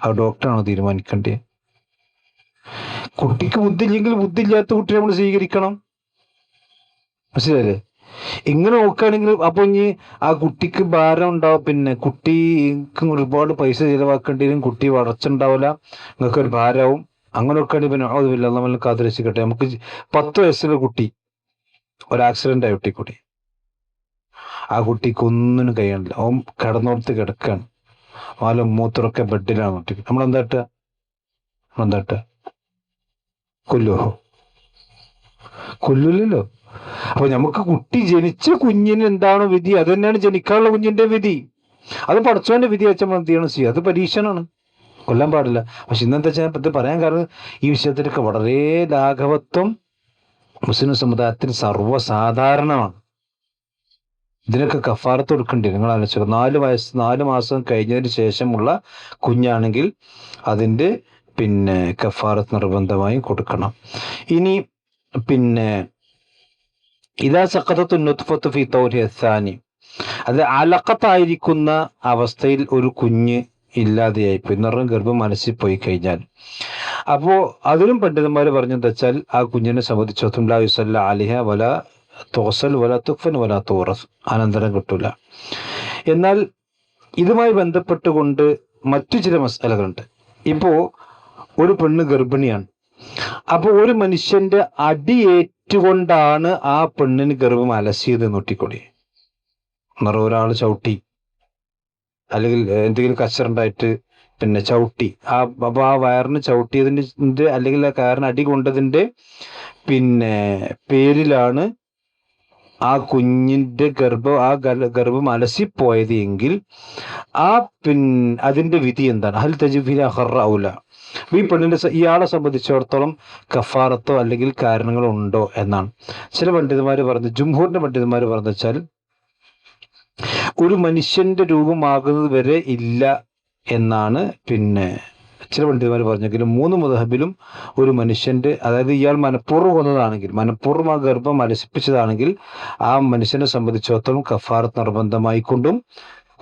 ആ ഡോക്ടറാണോ തീരുമാനിക്കേണ്ടത്? കുട്ടിക്ക് ബുദ്ധിയില്ലെങ്കിൽ ബുദ്ധിയില്ലാത്ത കുട്ടിയെ നമ്മൾ സ്വീകരിക്കണം. മനസ്സിലല്ലേ? ഇങ്ങനെ നോക്കുകയാണെങ്കിൽ അപ്പൊ ഇനി ആ കുട്ടിക്ക് ഭാരം ഉണ്ടാവും. കുട്ടിക്ക് ഒരുപാട് പൈസ ചിലവാക്കേണ്ടി വരും, കുട്ടി വളർച്ചുണ്ടാവില്ല, നിങ്ങൾക്ക് ഒരു ഭാരവും. അങ്ങനെ നോക്കുകയാണെങ്കിൽ അതുമില്ല, നമ്മൾ കാത്തിരക്ഷിക്കട്ടെ. നമുക്ക് 10 വയസ്സുള്ള കുട്ടി ഒരു ആക്സിഡന്റ് ആയി കുട്ടി, ആ കുട്ടിക്ക് ഒന്നിനും കഴിയണില്ല, അവൻ കിടന്നോടത്ത് കിടക്കാണ്, മൂത്രമൊക്കെ ബെഡിലാണ് കുട്ടിക്ക്. നമ്മളെന്താ കൊല്ലൂലല്ലോ. അപ്പൊ നമുക്ക് കുട്ടി ജനിച്ച കുഞ്ഞിന് എന്താണോ വിധി അത് തന്നെയാണ് ജനിക്കാനുള്ള കുഞ്ഞിന്റെ വിധി. അത് പടച്ചവന്റെ വിധി വെച്ചാൽ നമ്മൾ എന്ത് ചെയ്യണം? അത് പരീക്ഷണമാണ്, കൊല്ലാൻ പാടില്ല. പക്ഷെ ഇന്നത്തെ ഇത് പറയാൻ കാരണം ഈ വിഷയത്തിലൊക്കെ വളരെ ലാഘവത്വം മുസ്ലിം സമുദായത്തിൽ സർവ്വസാധാരണമാണ്. ഇതിനൊക്കെ കഫാറത്ത് കൊടുക്കേണ്ടി വരും. നിങ്ങൾ ആലോചിച്ചു, 4 മാസം കഴിഞ്ഞതിന് ശേഷമുള്ള കുഞ്ഞാണെങ്കിൽ അതിൻ്റെ കഫാറത്ത് നിർബന്ധമായും കൊടുക്കണം. ഇനി ഇദാ സഖതത്തു നുത്ഫത്തു ഫീ തൗരി അസ്സാനി, അത് അലഖത്തായിരിക്കുന്ന അവസ്ഥയിൽ ഒരു കുഞ്ഞ് ഇല്ലാതെയായിപ്പോയി എന്ന് പറഞ്ഞാൽ ഗർഭം അലസിപ്പോയി കഴിഞ്ഞാൽ, അപ്പോ അതിലും പണ്ഡിതന്മാർ പറഞ്ഞെന്ന് വെച്ചാൽ ആ കുഞ്ഞിനെ സംബന്ധിച്ചിടത്തോളം ലാ യുസല്ല അലിഹ വല തുഗ്സൽ വല തുക്ഫൻ വല തൂറസ്, അനന്തരം കിട്ടൂല. എന്നാൽ ഇതുമായി ബന്ധപ്പെട്ടുകൊണ്ട് മറ്റു ചില മസലകളുണ്ട്. ഇപ്പോ ഒരു പെണ്ണ് ഗർഭിണിയാണ്, അപ്പോൾ ഒരു മനുഷ്യന്റെ അടിയേറ്റുകൊണ്ടാണ് ആ പെണ്ണിന് ഗർഭം അലസിയത് നോട്ടിക്കൊടി. ഒരാൾ ചവിട്ടി അല്ലെങ്കിൽ എന്തെങ്കിലും കച്ചറുണ്ടായിട്ട് ചവിട്ടി, അപ്പൊ ആ വയറിന് ചവിട്ടിയതിൻ്റെ അല്ലെങ്കിൽ ആ കയറിന് അടി കൊണ്ടതിൻ്റെ പേരിലാണ് ആ കുഞ്ഞിന്റെ ഗർഭം അലസിപ്പോയത് എങ്കിൽ ആ അതിന്റെ വിധി എന്താണ്? ഹൽ തജിഫില ഔല. ഈ ഇയാളെ സംബന്ധിച്ചിടത്തോളം കഫാറത്തോ അല്ലെങ്കിൽ കാരണങ്ങളോ ഉണ്ടോ എന്നാണ് ചില പണ്ഡിതന്മാർ പറഞ്ഞത്. ജുംഹൂറിന്റെ പണ്ഡിതന്മാർ പറഞ്ഞു വെച്ചാൽ ഒരു മനുഷ്യന്റെ രൂപമാകുന്നത് വരെ ഇല്ല എന്നാണ് ചില പണ്ഡിതന്മാർ പറഞ്ഞെങ്കിലും 3 മദ്ഹബിലും ഒരു മനുഷ്യന്റെ, അതായത് ഇയാൾ മനഃപൂർവ്വം കൊന്നതാണെങ്കിൽ, മനഃപൂർവ്വം ആ ഗർഭം അലസിപ്പിച്ചതാണെങ്കിൽ ആ മനുഷ്യനെ സംബന്ധിച്ചിടത്തോളം കഫാറത്ത് നിർബന്ധമായിക്കൊണ്ടും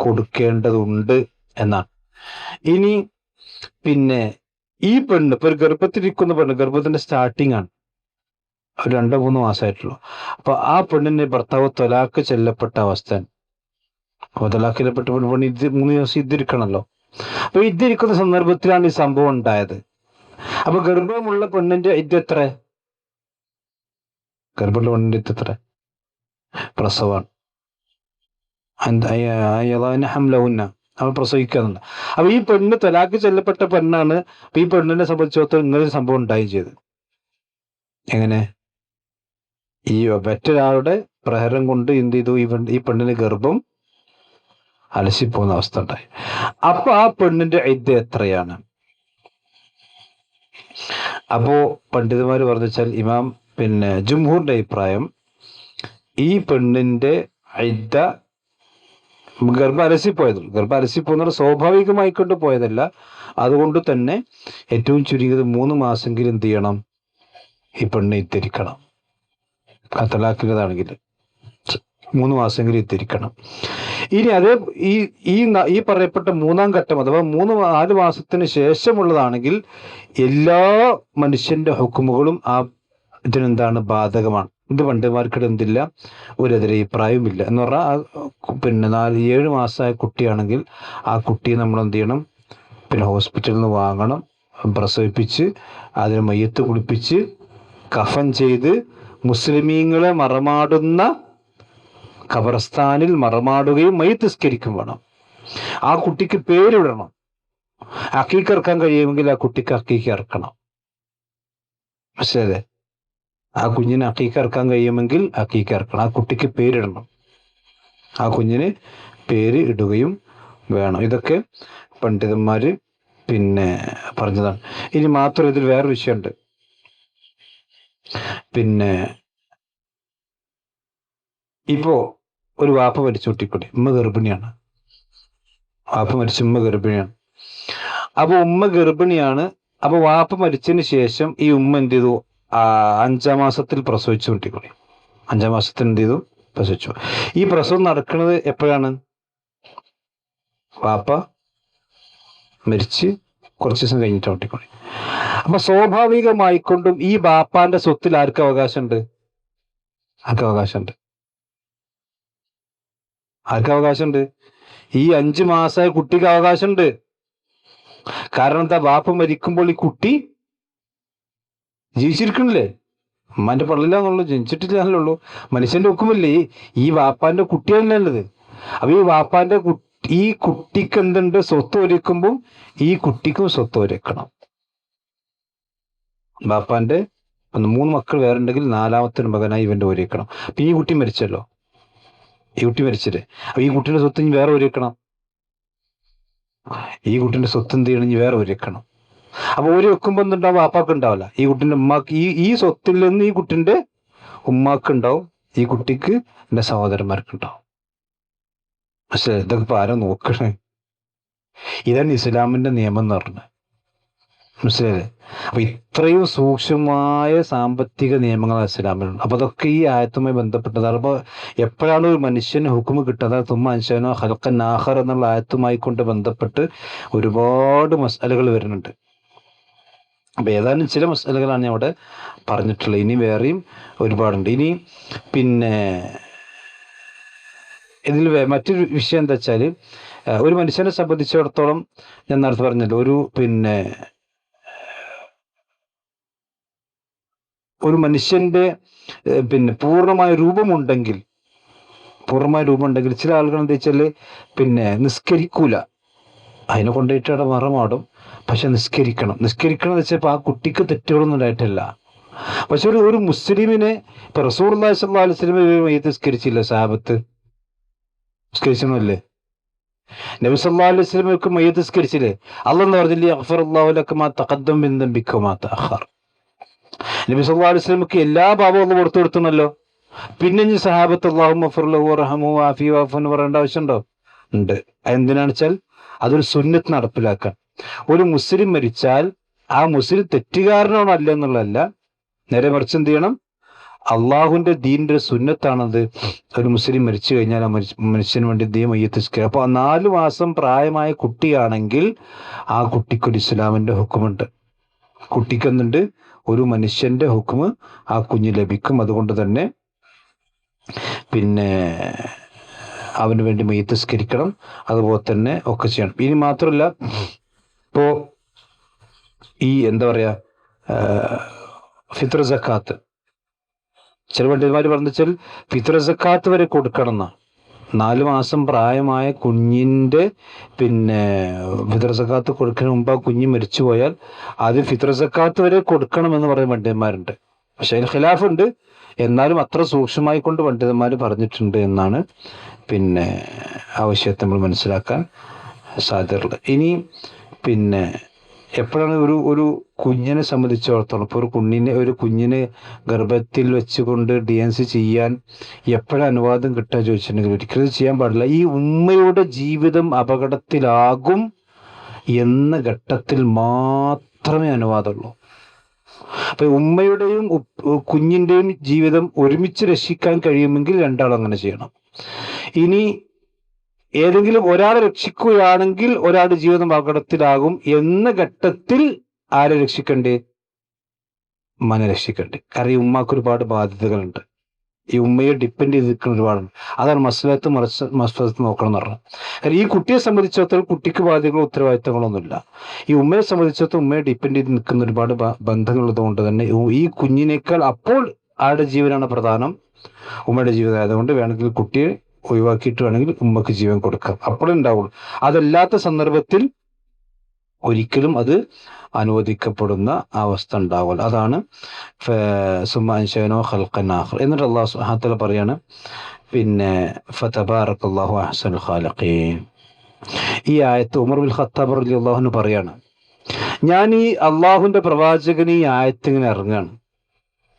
കൊടുക്കേണ്ടതുണ്ട് എന്നാണ്. ഇനി ഈ പെണ്ണ് ഇപ്പൊ ഒരു ഗർഭത്തിലിരിക്കുന്ന പെണ്ണ്, ഗർഭത്തിന്റെ സ്റ്റാർട്ടിങ് ആണ്, ഒരു 2-3 മാസമായിട്ടുള്ളൂ. അപ്പൊ ആ പെണ്ണിന്റെ ഭർത്താവ് ത്വലാഖ് ചെല്ലപ്പെട്ട അവസ്ഥ. അപ്പൊ ത്വലാഖ് ചെല്ലപ്പെട്ട പെണ്ണ് 3 ദിവസം ഇതിരിക്കണല്ലോ. അപ്പൊ ഇതിരിക്കുന്ന സന്ദർഭത്തിലാണ് ഈ സംഭവം ഉണ്ടായത്. അപ്പൊ ഗർഭമുള്ള പെണ്ണിന്റെ എത്ര? ഗർഭമുള്ള പെണ്ണിന്റെ എത്ര? പ്രസവമാണ്. ഹംലഹുന്ന, അവൾ പ്രസവിക്കാന്നുണ്ട്. അപ്പൊ ഈ പെണ്ണ് ത്വലാഖ് ചെല്ലപ്പെട്ട പെണ്ണാണ്. അപ്പൊ ഈ പെണ്ണിനെ സംബന്ധിച്ചിടത്തോളം ഇങ്ങനൊരു സംഭവം ഉണ്ടായും ചെയ്ത്. എങ്ങനെ? ഈ മറ്റൊരാളുടെ പ്രഹരം കൊണ്ട് എന്ത് ചെയ്തു? ഈ പെണ്ണിന് ഗർഭം അലസിപ്പോകുന്ന അവസ്ഥ ഉണ്ടായി. അപ്പൊ ആ പെണ്ണിന്റെ ഇദ്ദ എത്രയാണ്? അപ്പോ പണ്ഡിതന്മാര് പറഞ്ഞു വെച്ചാൽ ഇമാം ജുംഹൂറിന്റെ അഭിപ്രായം, ഈ പെണ്ണിന്റെ ഇദ്ദ ഗർഭം അലസിപ്പോയെന്നുള്ള സ്വാഭാവികമായിക്കൊണ്ട് പോയതല്ല. അതുകൊണ്ട് തന്നെ ഏറ്റവും ചുരുങ്ങിയത് 3 മാസമെങ്കിലും എന്ത് ചെയ്യണം? ഈ പെണ്ണ് ഇത്തിരിക്കണം. തലാഖിൻ്റെതാണെങ്കിൽ 3 മാസമെങ്കിലും ഇത്തിരിക്കണം. ഇനി അതേ ഈ പറയപ്പെട്ട 3-ാം ഘട്ടം അഥവാ 3-4 മാസത്തിന് ശേഷമുള്ളതാണെങ്കിൽ എല്ലാ മനുഷ്യന്റെ ഹുക്കുമുകളും ആ ഇതിനെന്താണ്? ബാധകമാണ്. ഇത് പണ്ഡിതന്മാർക്കിടെ എന്തില്ല? ഒരു എതിരഭിപ്രായവുമില്ല. എന്ന് പറഞ്ഞാൽ 7 മാസമായ കുട്ടിയാണെങ്കിൽ ആ കുട്ടിയെ നമ്മൾ എന്ത് ചെയ്യണം? ഹോസ്പിറ്റലിൽ നിന്ന് വാങ്ങണം, പ്രസവിപ്പിച്ച് അതിനെ മയ്യത്ത് കുളിപ്പിച്ച് കഫൻ ചെയ്ത് മുസ്ലിമീങ്ങളെ മറമാടുന്ന ഖബർസ്ഥാനിൽ മറമാടുകയും മയ്യത്തിസ്കരിക്കും വേണം. ആ കുട്ടിക്ക് പേരിടണം. അക്കീക്ക് ഇറക്കാൻ കഴിയുമെങ്കിൽ ആ കുട്ടിക്ക് അക്കീക്ക് ഇറക്കണം. മനസ്സിലല്ലേ? ആ കുഞ്ഞിന് അക്കീക്ക് ഇറക്കാൻ കഴിയുമെങ്കിൽ അക്കീക്ക് ഇറക്കണം. ആ കുട്ടിക്ക് പേരിടണം. ആ കുഞ്ഞിന് പേര് ഇടുകയും വേണം. ഇതൊക്കെ പണ്ഡിതന്മാര് പറഞ്ഞതാണ്. ഇനി മാത്രം ഇതിൽ വേറെ വിഷയമുണ്ട്. ഇപ്പോ ഒരു വാപ്പ മരിച്ചു, കുട്ടിക്കുട്ടി ഉമ്മ ഗർഭിണിയാണ്. വാപ്പ മരിച്ച ഉമ്മ ഗർഭിണിയാണ്. അപ്പൊ ഉമ്മ ഗർഭിണിയാണ്. അപ്പൊ വാപ്പ മരിച്ചതിന് ശേഷം ഈ ഉമ്മ എന്ത് ചെയ്തു? 5-ാം മാസത്തിൽ പ്രസവിച്ചു കുട്ടിക്കുട്ടി. 5-ാം മാസത്തിൽ എന്ത് ചെയ്തു? പ്രസവിച്ചു. ഈ പ്രസവം നടക്കുന്നത് എപ്പോഴാണ്? വാപ്പ മരിച്ച് കുറച്ച് ദിവസം കഴിഞ്ഞിട്ടാണ് കുട്ടിക്കുട്ടി. അപ്പൊ സ്വാഭാവികമായിക്കൊണ്ടും ഈ ബാപ്പാന്റെ സ്വത്തിൽ ആർക്ക് അവകാശമുണ്ട്? ആർക്ക് അവകാശമുണ്ട്? ഈ 5 മാസമായ കുട്ടിക്ക് അവകാശമുണ്ട്. കാരണം എന്താ? ബാപ്പ മരിക്കുമ്പോൾ ഈ കുട്ടി ജീവിച്ചിരിക്കണില്ലേ? ഉമ്മാന്റെ പള്ളിലാന്നുള്ളൂ, ജനിച്ചിട്ടില്ലാന്നുള്ളൂ. മനുഷ്യന്റെ ഹുക്കുമല്ലേ ഈ വാപ്പാന്റെ കുട്ടിയല്ലേ ഉള്ളത്. അപ്പൊ ഈ വാപ്പാന്റെ ഈ കുട്ടിക്ക് എന്തുണ്ട്? സ്വത്ത് ഒരുക്കുമ്പോൾ ഈ കുട്ടിക്കും സ്വത്ത് ഒരുക്കണം. ബാപ്പാന്റെ 3 മക്കൾ വേറെ ഉണ്ടെങ്കിൽ 4ാമത്തെ മകനായി ഇവന്റെ ഒരുക്കണം. അപ്പൊ ഈ കുട്ടി മരിച്ചല്ലോ, ഈ കുട്ടി മരിച്ചില്ലേ? അപ്പൊ ഈ കുട്ടിയുടെ സ്വത്ത് ഇനി വേറെ ഒരുക്കണം. ഈ കുട്ടിന്റെ സ്വത്ത് എന്ത് ചെയ്യണം? ഇനി വേറെ ഒരുക്കണം. അപ്പൊ ഒരു വെക്കുമ്പോ എന്തുണ്ടാവും? വാപ്പാക്ക് ഉണ്ടാവില്ല. ഈ കുട്ടിന്റെ ഉമ്മാക്ക് ഈ സ്വത്തിൽ നിന്ന് ഈ കുട്ടിന്റെ ഉമ്മാക്ക് ഉണ്ടാവും, ഈ കുട്ടിക്ക് എന്റെ സഹോദരന്മാർക്ക് ഉണ്ടാവും. പക്ഷെ ഇതൊക്കെ ഇപ്പൊ ആരോ നോക്കണേ? ഇതാണ് ഇസ്ലാമിന്റെ നിയമം എന്ന് പറഞ്ഞത്. മനസ്സിലായില്ലേ? അപ്പൊ ഇത്രയും സൂക്ഷ്മമായ സാമ്പത്തിക നിയമങ്ങളാണ് ഇസ്ലാമിലുണ്ട്. അപ്പൊ അതൊക്കെ ഈ ആയത്തുമായി ബന്ധപ്പെട്ടതാണ്. അപ്പൊ എപ്പോഴാണ് ഒരു മനുഷ്യന് ഹുക്കുമ് കിട്ടുന്നത്? തുമ്മ അൻശഅനാ ഖൽഖൻ ആഖർ എന്നുള്ള ആയത്തുമായി കൊണ്ട് ബന്ധപ്പെട്ട് ഒരുപാട് മസ്അലകൾ വരുന്നുണ്ട്. അപ്പൊ ഏതാനും ചില മസ്അലകളാണ് ഞാൻ അവിടെ പറഞ്ഞിട്ടുള്ളത്. ഇനി വേറെയും ഒരുപാടുണ്ട്. ഇനി ഇതിൽ മറ്റൊരു വിഷയം എന്താ വെച്ചാല്, ഒരു മനുഷ്യനെ സംബന്ധിച്ചിടത്തോളം ഞാൻ നേരത്തെ പറഞ്ഞല്ലോ, ഒരു മനുഷ്യന്റെ പൂർണ്ണമായ രൂപമുണ്ടെങ്കിൽ ചില ആളുകൾ എന്താ വെച്ചാല് നിസ്കരിക്കൂല, അതിനെ കൊണ്ടുപോയിട്ട് അവിടെ മറമാടും. പക്ഷെ നിസ്കരിക്കണം എന്ന് വെച്ചപ്പോ ആ കുട്ടിക്ക് തെറ്റുകളൊന്നും ഉണ്ടായിട്ടില്ല. പക്ഷെ ഒരു മുസ്ലിമിനെ ഇപ്പൊ റസൂലുള്ളാഹി സ്വല്ലല്ലാഹു അലൈഹി വസല്ലം മയ്യിത്ത് നിസ്കരിച്ചില്ല, സഹാബത്ത് നിസ്കരിച്ചണല്ലേ? നബി സല്ലല്ലാഹു അലൈഹി വസല്ലമക്ക് മയ്യിത്ത് നിസ്കരിച്ചില്ലേ? അല്ലാഹു പറഞ്ഞില്ലേ അഗ്ഫറല്ലാഹു ലക മാ തഖദ്ദം മിൻ ദംബിക വമാ തഅഖർ. നബി സല്ലല്ലാഹു അലൈഹി വസല്ലമക്ക് എല്ലാ പാപവും അല്ലാഹു പുറത്തു കൊടുത്തണല്ലോ. പിന്നെ ഇനി സഹാബത്ത് അല്ലാഹുമ്മ ഗഫിർ ലഹു വറഹ്മഹു വഅഫി വഅഫു എന്ന് പറയേണ്ട ആവശ്യമുണ്ടോ? ഉണ്ട്. എന്തിനാണെന്ന് വെച്ചാൽ അതൊരു സുന്നത്ത് നടപ്പിലാക്കാൻ. ഒരു മുസ്ലിം മരിച്ചാൽ ആ മുസ്ലിം തെറ്റുകാരനാണോ അല്ല എന്നുള്ളതല്ല, നേരെ മറിച്ച് എന്ത് ചെയ്യണം, അള്ളാഹുവിന്റെ ദീനിന്റെ ഒരു സുന്നത്താണത്. ഒരു മുസ്ലിം മരിച്ചു കഴിഞ്ഞാൽ ആ മനുഷ്യന് വേണ്ടി ദൈവം മയ്യിത്ത് നിസ്കരിക്കും. അപ്പൊ 4 മാസം പ്രായമായ കുട്ടിയാണെങ്കിൽ ആ കുട്ടിക്കൊരു ഇസ്ലാമിന്റെ ഹുക്കുമുണ്ട്. കുട്ടിക്കെന്നുണ്ട് ഒരു മനുഷ്യന്റെ ഹുക്കുമ് ആ കുഞ്ഞ് ലഭിക്കും. അതുകൊണ്ട് തന്നെ പിന്നെ അവന് വേണ്ടി മയ്യിത്ത് നിസ്കരിക്കണം, അതുപോലെ തന്നെ ഒക്കെ ചെയ്യണം. ഇനി മാത്രമല്ല, ഇപ്പോ ഈ എന്താ പറയാ ഫിത്ർ സക്കാത്ത് ചില പണ്ഡിതന്മാർ പറഞ്ഞാൽ ഫിത്ർ സക്കാത്ത് വരെ കൊടുക്കണം എന്നാ. 4 മാസം പ്രായമായ കുഞ്ഞിന്റെ പിന്നെ ഫിത്ർ സക്കാത്ത് കൊടുക്കുന്നതിന് മുമ്പ് ആ കുഞ്ഞ് മരിച്ചു പോയാൽ അത് ഫിത്ർ സക്കാത്ത് വരെ കൊടുക്കണം എന്ന് പറയുന്ന പണ്ഡിതന്മാരുണ്ട്. പക്ഷെ അതിൽ ഖിലാഫുണ്ട്. എന്നാലും അത്ര സൂക്ഷ്മമായി കൊണ്ട് പണ്ഡിതന്മാർ പറഞ്ഞിട്ടുണ്ട് എന്നാണ് പിന്നെ ആവശ്യത്തെ നമ്മൾ മനസ്സിലാക്കാൻ സാധ്യതയുള്ളത്. ഇനി പിന്നെ എപ്പോഴാണ് ഒരു കുഞ്ഞിനെ സംബന്ധിച്ചിടത്തോളം, ഇപ്പോൾ ഒരു കുഞ്ഞിനെ ഗർഭത്തിൽ വെച്ചുകൊണ്ട് DNC ചെയ്യാൻ എപ്പോഴാണ് അനുവാദം കിട്ടുക ചോദിച്ചിട്ടുണ്ടെങ്കിൽ ഒരിക്കലും ചെയ്യാൻ പാടില്ല. ഈ ഉമ്മയുടെ ജീവിതം അപകടത്തിലാകും എന്ന ഘട്ടത്തിൽ മാത്രമേ അനുവാദമുള്ളൂ. അപ്പൊ ഉമ്മയുടെയും കുഞ്ഞിന്റെയും ജീവിതം ഒരുമിച്ച് രക്ഷിക്കാൻ കഴിയുമെങ്കിൽ രണ്ടാളും അങ്ങനെ ചെയ്യണം. ഇനി ഏതെങ്കിലും ഒരാളെ രക്ഷിക്കുകയാണെങ്കിൽ ഒരാളുടെ ജീവിതം അപകടത്തിലാകും എന്ന ഘട്ടത്തിൽ ആരെ രക്ഷിക്കണ്ടേ? ഉമ്മനെ രക്ഷിക്കണ്ടേ. കാരണം ഈ ഉമ്മാക്ക് ഒരുപാട് ബാധ്യതകളുണ്ട്. ഈ ഉമ്മയെ ഡിപ്പെൻഡ് ചെയ്ത് നിൽക്കുന്ന ഒരുപാടുണ്ട്. അതാണ് മസ്ലഹത്ത് മസ്ഫത്ത് നോക്കണം എന്ന് പറഞ്ഞത്. കാരണം ഈ കുട്ടിയെ സംബന്ധിച്ചിടത്തോളം കുട്ടിക്ക് ബാധ്യതകളോ ഉത്തരവാദിത്തങ്ങളൊന്നുമില്ല. ഈ ഉമ്മയെ സംബന്ധിച്ചിടത്തോളം ഉമ്മയെ ഡിപ്പെൻഡ് ചെയ്ത് നിൽക്കുന്ന ഒരുപാട് ബന്ധങ്ങളുള്ളത് കൊണ്ട് തന്നെ ഈ കുഞ്ഞിനേക്കാൾ അപ്പോൾ ആരുടെ ജീവനാണ് പ്രധാനം? ഉമ്മയുടെ ജീവിതം ആയതുകൊണ്ട് വേണമെങ്കിൽ കുട്ടിയെ ഒഴിവാക്കിയിട്ട് വേണമെങ്കിൽ ഉമ്മക്ക് ജീവൻ കൊടുക്കാം, അപ്പോഴേ ഉണ്ടാവുള്ളൂ. അതല്ലാത്ത സന്ദർഭത്തിൽ ഒരിക്കലും അത് അനുവദിക്കപ്പെടുന്ന അവസ്ഥ ഉണ്ടാവില്ല. അതാണ് സുമ്മാൻഷനോ ഖൽഖൻ ആഖർ. എന്നിട്ട് അല്ലാഹു സുബ്ഹാനഹു വ തആല പറയാണ് പിന്നെ ഫതബാറകല്ലാഹു അഹ്സനുൽ ഖാലിഖീൻ. ഈ ആയത്ത് ഉമർ ബിൻ ഖത്താബ് റളിയല്ലാഹു അൻഹു പറയാണ്, ഞാൻ ഈ അള്ളാഹുവിന്റെ പ്രവാചകൻ ഈ ആയത്ത് ഇങ്ങനെ ഇറങ്ങാണ്.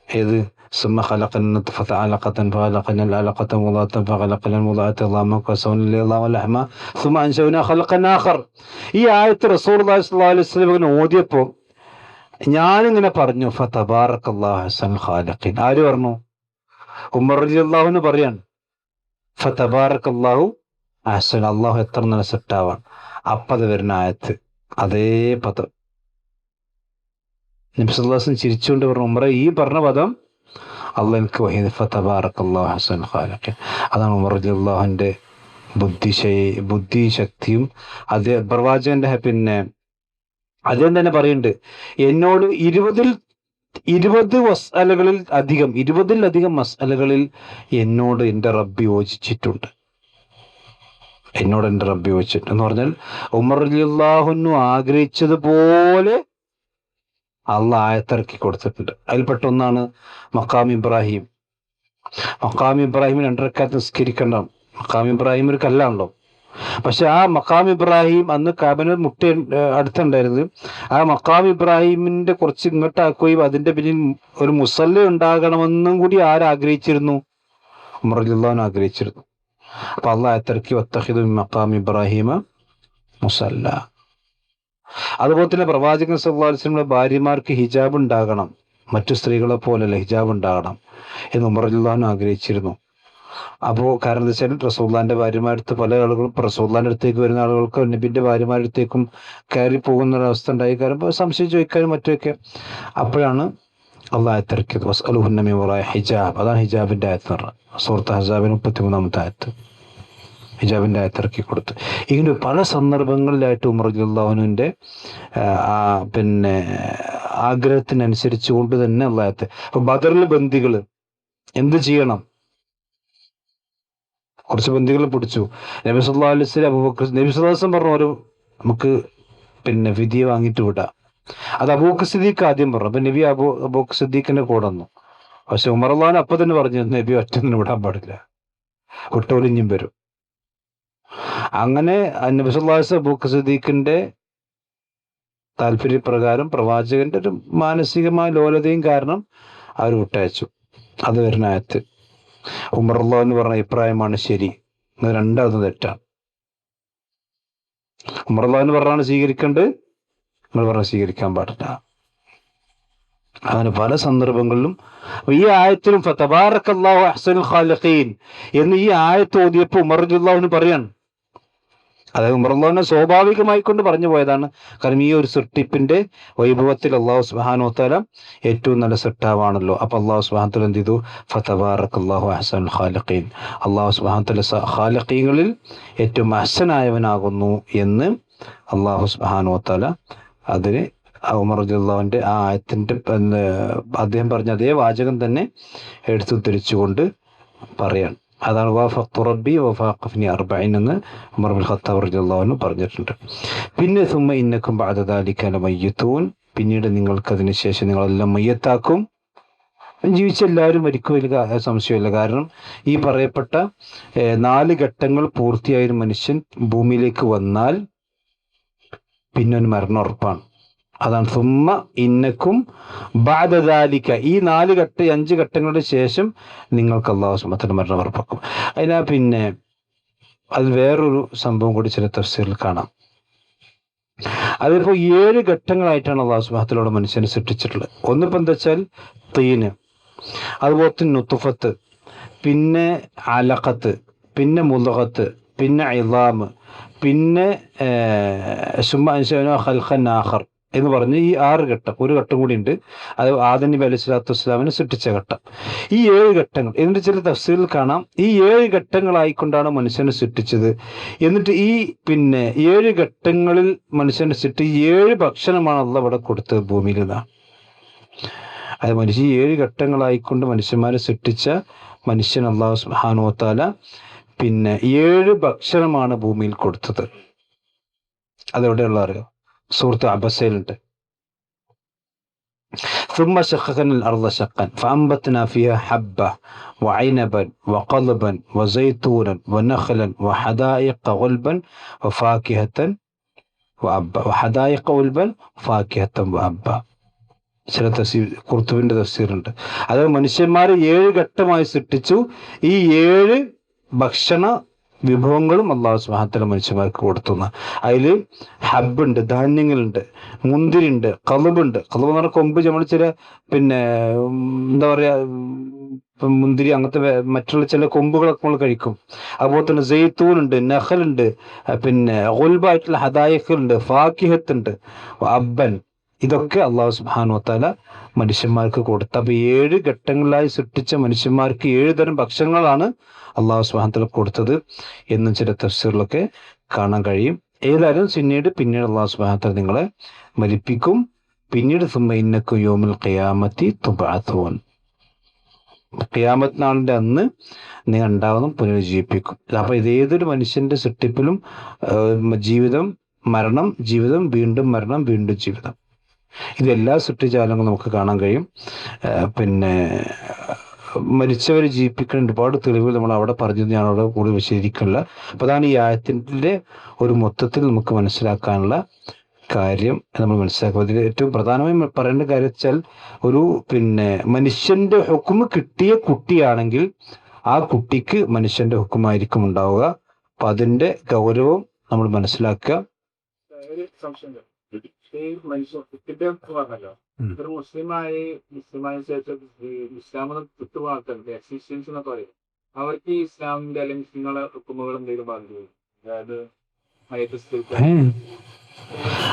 ഏത് ثم خلقنا النطفة علقة فخلقنا العلقة مضغة فخلقنا المضغة عظاما فكسونا العظام لحما ثم أنشأناه خلقا آخر. ഈ ആയത്ത് റസൂലുള്ളാഹി സ്വല്ലല്ലാഹു അലൈഹി വസല്ലം ഇങ്ങനെ ഓതിയപ്പോൾ ഞാനിങ്ങനെ പറഞ്ഞു ഫതബാറകല്ലാഹു അഹ്സനുൽ ഖാലിഖീൻ. ആര് പറഞ്ഞു? ഉമർ റളിയല്ലാഹു അൻഹു പറയാണ് ഫതബാറകല്ലാഹു അഹ്സൻ, അള്ളാഹു എത്ര നല്ല സെറ്റാവാണ്. അപ്പത് വരുന്ന ആയത്ത് അതേ പദം നബി സല്ലല്ലാഹു അലൈഹി വസല്ലം ചിരിച്ചുകൊണ്ട് പറഞ്ഞു, ഉമറേ ഈ പറഞ്ഞ പദം അള്ളാഹ് എനിക്ക് വഹീദ് ഫതബാറകല്ലാഹു അഹ്സനുൽ ഖാലിഖീൻ. അതാണ് ഉമർ റളിയല്ലാഹുവിന്റെ ബുദ്ധിശക്തിയും. അത് പ്രവാചകന്റെ പിന്നെ അദ്ദേഹം തന്നെ പറയുന്നുണ്ട്, എന്നോട് 20 മസ്അലകളിൽ അധികം 20-ലധികം മസ്അലകളിൽ എന്നോട് എൻ്റെ റബ്ബി യോജിച്ചിട്ടുണ്ട്. എന്ന് പറഞ്ഞാൽ ഉമർ റളിയല്ലാഹു അൻഹു ആഗ്രഹിച്ചതുപോലെ അള്ളാഹ് ആയത്തിറക്കി കൊടുത്തിട്ടുണ്ട്. അതിൽപ്പെട്ട ഒന്നാണ് മഖാം ഇബ്രാഹിം. മഖാം ഇബ്രാഹിം 2 റക്അത്ത് നിസ്കരിക്കണ്ട. മഖാം ഇബ്രാഹിം ഒരു കല്ലാണല്ലോ. പക്ഷെ ആ മഖാം ഇബ്രാഹിം അന്ന് കാബന മുട്ട അടുത്തുണ്ടായിരുന്നത്. ആ മഖാം ഇബ്രാഹിമിന്റെ കുറച്ച് ഇങ്ങോട്ടാക്കുകയും അതിന്റെ പിന്നിൽ ഒരു മുസല്ല ഉണ്ടാകണമെന്നും കൂടി ആരാഗ്രഹിച്ചിരുന്നു? ഉമർ റളിയല്ലാഹു അൻഹു ആഗ്രഹിച്ചിരുന്നു. അപ്പൊ അള്ളാഹ് ആയത്തിറക്കി വത്തഖിദു മിൻ മഖാം ഇബ്രാഹിമ മുസല്ല. അതുപോലെ തന്നെ പ്രവാചകൻ സല്ലല്ലാഹു അലൈഹി വസല്ലം ഭാര്യമാർക്ക് ഹിജാബ് ഉണ്ടാകണം, മറ്റു സ്ത്രീകളെ പോലെയല്ല ഹിജാബ് ഉണ്ടാകണം എന്ന് ഉമർ റളിയല്ലാഹു അൻഹു ആഗ്രഹിച്ചിരുന്നു. അപ്പോൾ കാരണം എന്താ വെച്ചാൽ റസൂലുള്ളാഹിന്റെ ഭാര്യമാരടുത്ത് പല ആളുകളും റസൂലുള്ളാഹിന്റെ അടുത്തേക്ക് വരുന്ന ആളുകൾക്ക് നബിന്റെ ഭാര്യമാരടുത്തേക്കും കയറി പോകുന്ന ഒരവസ്ഥ ഉണ്ടായി. കാരണം സംശയം ചോദിക്കാനും മറ്റൊക്കെ. അപ്പോഴാണ് അള്ളാഹ് ആയത്തിറക്കിയത് വസ്അലുഹുന്ന മിൻ വറാഇ ഹിജാബ്. അതാണ് ഹിജാബിന്റെ ആയത്ത് എന്ന് പറഞ്ഞത്. സൂറത്ത് അഹ്സാബിന് 33-ാമത്തെ ആയത്ത് ഹിജാബിന്റെ ആയത്തിറക്കി കൊടുത്തു. ഇങ്ങനെ പല സന്ദർഭങ്ങളിലായിട്ട് ഉമർ റളിയല്ലാഹു അൻഹുവിന്റെ പിന്നെ ആഗ്രഹത്തിനനുസരിച്ച് കൊണ്ട് തന്നെ അള്ളാഹത്തെ. അപ്പൊ ബദറിലെ ബന്ദികൾ എന്ത് ചെയ്യണം? കുറച്ച് ബന്ദികളെ പിടിച്ചു. നബി സല്ലല്ലാഹു അലൈഹി വസല്ലം അബൂബക്കർ നബി സല്ലല്ലാഹു അലൈഹി വസല്ലം പറഞ്ഞു, നമുക്ക് പിന്നെ ഫിദിയ വാങ്ങിയിട്ട് വിടാം. അത് അബൂബക്കർ സിദ്ദീഖ് ആദ്യം പറഞ്ഞു. അപ്പൊ നബി അബൂബക്കർ സിദ്ദീഖിന്റെ കൂടെ വന്നു. പക്ഷെ ഉമർ റളിയല്ലാഹു അപ്പൊ തന്നെ പറഞ്ഞു നബി ഒറ്റൊന്നും വിടാൻ പാടില്ല, വിട്ടോലിഞ്ഞും വരും. അങ്ങനെ നബി സല്ലല്ലാഹു അലൈഹി വസല്ലം അബൂബക്കർ സിദ്ദീഖിന്റെ താല്പര്യപ്രകാരം പ്രവാചകന്റെ ഒരു മാനസികമായ ലോലതയും കാരണം അവർ വിട്ടയച്ചു. അത് വരുന്ന ആയത്ത് ഉമർ റളിയല്ലാഹു എന്ന് പറഞ്ഞ അഭിപ്രായമാണ് ശരി, രണ്ടാമത് തെറ്റാണ്. ഉമർ റളിയല്ലാഹു എന്ന് പറഞ്ഞാണ് സ്വീകരിക്കേണ്ടത്, നിങ്ങൾ പറഞ്ഞ സ്വീകരിക്കാൻ പാടില്ല. അങ്ങനെ പല സന്ദർഭങ്ങളിലും ഈ ആയത്തിലും ഫതബാറകല്ലാഹു അഹ്സനുൽ ഖാലിഖീൻ എന്ന് ഈ ആയത്ത് ഓതിയപ്പോൾ ഉമർ റളിയല്ലാഹു പറയാണ്. അതായത് ഉമർ റളിയല്ലാഹു സ്വാഭാവികമായി കൊണ്ട് പറഞ്ഞു പോയതാണ്. കാരണം ഈ ഒരു സൃഷ്ടിപ്പിന്റെ വൈഭവത്തിൽ അള്ളാഹു സുബ്ഹാനഹു വ തആല ഏറ്റവും നല്ല സൃഷ്ടാവാണല്ലോ. അപ്പൊ അള്ളാഹു സുബ്ഹാനഹു വ തആല എന്ത് ചെയ്തു? ഫതബാറകല്ലാഹു അഹ്സനുൽ ഖാലിഖീൻ, അള്ളാഹു സുബ്ഹാനഹു വ തആല ഖാലിഖീങ്ങളിൽ ഏറ്റവും അഹ്സനായവനാകുന്നു എന്ന് അള്ളാഹു സുബ്ഹാനഹു വ തആല അതിന് ഉമർ റളിയല്ലാഹുവിന്റെ ആ ആയത്തിന്റെ അദ്ദേഹം പറഞ്ഞ അതേ വാചകം തന്നെ എടുത്തുദ്ധരിച്ചുകൊണ്ട് പറയാണ്. അതാണ് വഫഖ്തു റബ്ബി വഫഖഫനി അർബഈൻ എന്ന് ഉമർ ഇബ്നുൽ ഖത്താബ് റളിയല്ലാഹു അൻഹു പറഞ്ഞിട്ടുണ്ട്. പിന്നെ സുമ്മ ഇന്നക്കും ബഅദ ദാലിക ലമയ്യിതൂൻ, പിന്നീട് നിങ്ങൾക്ക് അതിന് ശേഷം നിങ്ങളെല്ലാം മയ്യത്താക്കും. ജീവിച്ച എല്ലാവരും മരിക്കും, സംശയമില്ല. കാരണം ഈ പറയപ്പെട്ട 4 ഘട്ടങ്ങൾ പൂർത്തിയായ ഒരു മനുഷ്യൻ ഭൂമിയിലേക്ക് വന്നാൽ പിന്നെ ഒരു മരണം ഉറപ്പാണ്. അതാണ് സുമ്മ ഇന്നക്കും ബഅദ ദാലിക, ഈ 5 ഘട്ടങ്ങളുടെ ശേഷം നിങ്ങൾക്ക് അല്ലാഹു സുബ്ഹാനഹു വ തആല മരണം ഉറപ്പാക്കും. അതിനാ പിന്നെ അതിൽ വേറൊരു സംഭവം കൂടി ചില തഫ്സീറിൽ കാണാം. അതിപ്പോ 7 ഘട്ടങ്ങളായിട്ടാണ് അല്ലാഹു സുബ്ഹാനഹു വ തആല മനുഷ്യനെ സൃഷ്ടിച്ചിട്ടുള്ളത്. ഒന്നിപ്പോ എന്താ വെച്ചാൽ തീന്, അതുപോലെ തന്നെ നുത്ഫത്ത്, പിന്നെ അലഖത്ത്, പിന്നെ മുളഗത്ത്, പിന്നെ ഇളാം, പിന്നെ ഖൽഖൻ ആഖർ എന്ന് പറഞ്ഞ് ഈ 6 ഘട്ടം. ഒരു ഘട്ടം കൂടി ഉണ്ട്, അത് ആദം നബി അലൈഹി സ്വലാത്തു വസ്സലാമിനെ സൃഷ്ടിച്ച ഘട്ടം. ഈ 7 ഘട്ടങ്ങൾ എന്നിട്ട് ചില തഫ്സീറിൽ കാണാം ഈ 7 ഘട്ടങ്ങളായിക്കൊണ്ടാണ് മനുഷ്യനെ സൃഷ്ടിച്ചത്. എന്നിട്ട് ഈ പിന്നെ 7 ഘട്ടങ്ങളിൽ മനുഷ്യനെ സൃഷ്ടി 7 ഭക്ഷണമാണ് അള്ളാഹു ഇവിടെ കൊടുത്തത് ഭൂമിയിൽ നിന്നാണ്. അത് മനുഷ്യ 7 ഘട്ടങ്ങളായിക്കൊണ്ട് മനുഷ്യന്മാരെ സൃഷ്ടിച്ച മനുഷ്യൻ അല്ലാഹു സുബ്ഹാനഹു വ തആല പിന്നെ 7 ഭക്ഷണമാണ് ഭൂമിയിൽ കൊടുത്തത്. അതെവിടെയുള്ള അറിയോ? സൂറത്ത് അബസയിലുണ്ട്. ثم شققنا الأرض شقا فأنبتنا فيها حبة وعنبا وقضبا وزيتونا ونخلا وحدائق غلبا وفاكهة وأبا. ചില ഖുർത്തുബിന്റെ തഫ്സീറുണ്ട്. അതായത് മനുഷ്യന്മാരെ 7 ഘട്ടമായി സൃഷ്ടിച്ചു. ഈ 7 ഭക്ഷണ വിഭവങ്ങളും അല്ലാഹു സുബ്ഹാനഹു വ തആല മനുഷ്യന്മാർക്ക് കൊടുത്തുന്ന. അതിൽ ഹബ്ബുണ്ട്, ധാന്യങ്ങളുണ്ട്, മുന്തിരിണ്ട്, ഖളുബുണ്ട്. ഖളുബ് എന്ന് പറഞ്ഞാൽ കൊമ്പ്. നമ്മൾ ചില പിന്നെ എന്താ പറയാ മുന്തിരി അങ്ങനത്തെ മറ്റുള്ള ചില കൊമ്പുകളൊക്കെ നമ്മൾ കഴിക്കും. അതുപോലെ തന്നെ സൈത്തൂനുണ്ട്, നഖലുണ്ട്, പിന്നെ ഗുൽബായിട്ടുള്ള ഹദായിഖുണ്ട്, ഫാക്കിഹത്തുണ്ട്, അബ്ബൻ. ഇതൊക്കെ അല്ലാഹു സുബ്ഹാനഹു വ തആല മനുഷ്യന്മാർക്ക് കൊടുത്ത. അപ്പൊ 7 ഘട്ടങ്ങളിലായി സൃഷ്ടിച്ച മനുഷ്യന്മാർക്ക് 7 തരം ഭക്ഷണങ്ങളാണ് അല്ലാഹു സുബ്ഹാനഹു വ തആല കൊടുത്തത് എന്നും ചില തഫ്സീറിലൊക്കെ കാണാൻ കഴിയും. ഏതായാലും പിന്നീട് അല്ലാഹു സുബ്ഹാനഹു വ തആല നിങ്ങളെ മരിപ്പിക്കും. പിന്നീട് സുമ്മ ഇന്നക്കും യൗമുൽ ഖിയാമത്തി തുബഅഥൂൻ, ഖിയാമത്ത് നാളിന്റെ അന്ന് നിങ്ങൾ ഉണ്ടാവുന്നു, പുനരുജ്ജീവിപ്പിക്കും. അപ്പൊ ഇതേതൊരു മനുഷ്യന്റെ സൃഷ്ടിപ്പിലും ജീവിതം, മരണം, ജീവിതം, വീണ്ടും മരണം, വീണ്ടും ജീവിതം, ഇതെല്ലാ സൃഷ്ടിജാലങ്ങളും നമുക്ക് കാണാൻ കഴിയും. പിന്നെ മരിച്ചവരെ ജീവിപ്പിക്കുന്ന ഒരുപാട് തെളിവുകൾ നമ്മൾ അവിടെ പറഞ്ഞത് ഞാൻ അവിടെ കൂടുതൽ വിശദീകരിക്കുന്നില്ല. അപ്പൊ അതാണ് ഈ ആയത്തിന്റെ ഒരു മൊത്തത്തിൽ നമുക്ക് മനസ്സിലാക്കാനുള്ള കാര്യം. നമ്മൾ മനസ്സിലാക്കുക അതിൽ ഏറ്റവും പ്രധാനമായും പറയേണ്ട കാര്യം വെച്ചാൽ ഒരു പിന്നെ മനുഷ്യന്റെ ഹുക്മ് കിട്ടിയ കുട്ടിയാണെങ്കിൽ ആ കുട്ടിക്ക് മനുഷ്യന്റെ ഹുക്കുമായിരിക്കും ഉണ്ടാവുക. അപ്പൊ അതിന്റെ ഗൗരവം നമ്മൾ മനസ്സിലാക്കുക. ഒരു സംശയം, ഈ മനുഷ്യ കുട്ടിന്റെ പറഞ്ഞല്ലോ, ഒരു മുസ്ലിമായ ശേഷം ഇസ്ലാമിനെ വിട്ടുമാർക്കുന്നുണ്ട്, എക്സിസ്റ്റൻസ് എന്നൊക്കെ പറയും. അവർക്ക് ഈ ഇസ്ലാമിന്റെ അല്ലെങ്കിൽ മുസ്ലിങ്ങളെ ഹുക്കുമുകൾ എന്തെങ്കിലും ബാധിക്കും? അതായത്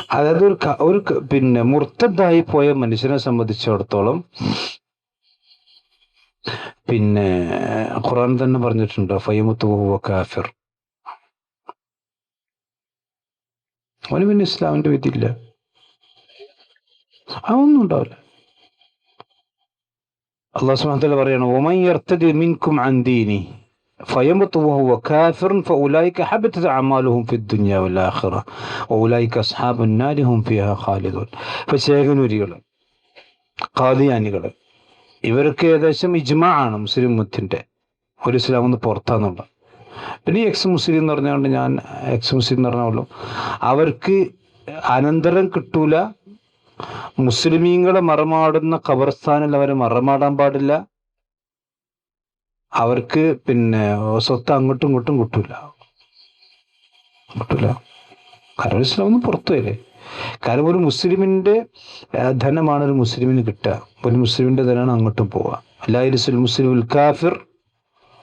അതായത് ഒരു പിന്നെ മുർത്തദ്ദായി പോയ മനുഷ്യനെ സംബന്ധിച്ചിടത്തോളം പിന്നെ ഖുർആൻ തന്നെ പറഞ്ഞിട്ടുണ്ട്, ഫയമുത്തു വഹുവ കാഫിർ, അവന് പിന്നെ ഇസ്ലാമിന്റെ വിധിയില്ല, അതൊന്നും ഉണ്ടാവില്ല. അല്ലാഹു സുബ്ഹാനഹു വ തആല പറയാണ്, വമൻ യർതദി മിൻകും അൻ ദീനി, فيمت وهو كافر فأولئك حبطت أعمالهم في الدنيا والآخرة وأولئك أصحاب النار هم فيها خالدون. ഇപ്പൊ ശേഖനൂരികള്, ഖാദിയാനികള്, ഇവർക്ക് ഏകദേശം ഇജ്മാ ആണ് മുസ്ലിം ഉമ്മത്തിന്റെ ഒരു ഇസ്ലാം ഒന്ന് പുറത്താന്നുള്ള. പിന്നെ ഈ എക്സ് മുസ്ലിം എന്ന് പറഞ്ഞുകൊണ്ട് ഞാൻ എക്സ് മുസ്ലിം എന്ന് പറഞ്ഞാലോ, അവർക്ക് അനന്തരം കിട്ടൂല. മുസ്ലിമീങ്ങളെ മറമാടുന്ന ഖബർസ്ഥാനിൽ അവരെ മറമാടാൻ പാടില്ല. അവർക്ക് പിന്നെ സ്വത്ത് അങ്ങോട്ടും ഇങ്ങോട്ടും കിട്ടൂല. കാരണം ഇസ്ലാം ഒന്ന് പുറത്തു വരെ. കാരണം ഒരു മുസ്ലിമിന്റെ ധനമാണ് ഒരു മുസ്ലിമിന് കിട്ടുക. ഒരു മുസ്ലിമിന്റെ ധനമാണ് അങ്ങോട്ടും പോവുക. ലാ യരിസുൽ മുസ്ലിം ഉൽ കാഫിർ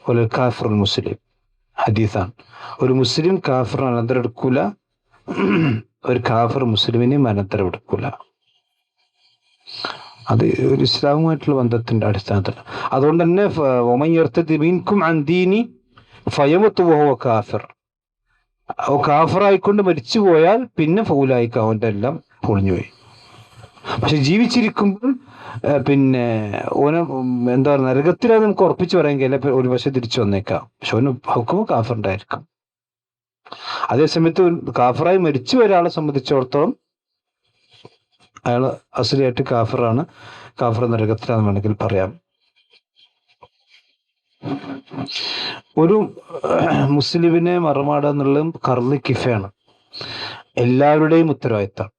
വലൽ കാഫിർ ഉൽ മുസ്ലിം ഹദീസാണ്. ഒരു മുസ്ലിം കാഫിറിന് അനന്തരം എടുക്കൂല, ഒരു കാഫിർ മുസ്ലിമിനെയും അനന്തരം എടുക്കൂല. അത് ഒരു ഇസ്ലാമുമായിട്ടുള്ള ബന്ധത്തിന്റെ അടിസ്ഥാനത്തിൽ. അതുകൊണ്ട് തന്നെ കാഫിറായിക്കൊണ്ട് മരിച്ചു പോയാൽ പിന്നെ ഫൗലായിക്ക് അവന്റെ എല്ലാം പൊളിഞ്ഞുപോയി. പക്ഷെ ജീവിച്ചിരിക്കുമ്പോൾ പിന്നെ ഓന് എന്താ പറയുക, നരകത്തിലാണ് നമുക്ക് ഉറപ്പിച്ച് പറയാൻ കഴിയില്ല. ഒരു പക്ഷെ തിരിച്ചു വന്നേക്കാം. പക്ഷെ ഓന് ഹുക്കുമ് കാഫിറിന്റെ. അതേസമയത്ത് കാഫിറായി മരിച്ചു ഒരാളെ സംബന്ധിച്ചിടത്തോളം അയാൾ അസലിയായിട്ട് കാഫിറാണ്, കാഫിർ നരകത്തിലാണെന്ന് വേണമെങ്കിൽ പറയാം. ഒരു മുസ്ലിമിനെ മറമാടുക എന്നുള്ളതും കർള് കിഫയാണ്, എല്ലാവരുടെയും ഉത്തരവാദിത്തമാണ്.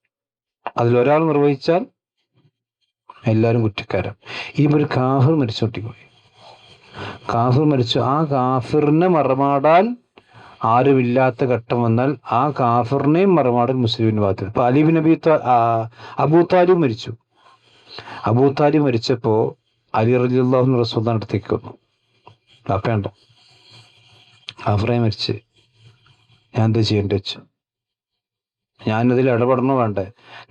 അതിലൊരാൾ നിർവഹിച്ചാൽ എല്ലാവരും കുറ്റക്കാരാണ്. ഇനി ഒരു കാഫിർ മരിച്ചോട്ടിപ്പോയി, കാഫിർ മരിച്ചു, ആ കാഫിറിനെ മറമാടാൻ ആരുമില്ലാത്ത ഘട്ടം വന്നാൽ ആ കാഫിറിനെയും മറമാടൽ മുസ്ലിമിന് ബാധ്യത. ഇപ്പൊ അലി ബിൻ അബൂ താലിബ് മരിച്ചു. അബൂ താലിബ് മരിച്ചപ്പോ അലി റളിയല്ലാഹു അൻഹു റസൂലുള്ളാഹിന്റെ അടുത്തേക്ക് വന്നു. അപ്പേണ്ട കാഫിറെ മരിച്ച് ഞാൻ എന്താ ചെയ്യേണ്ടി വെച്ചു, ഞാനതിൽ ഇടപെടണോ വേണ്ടേ?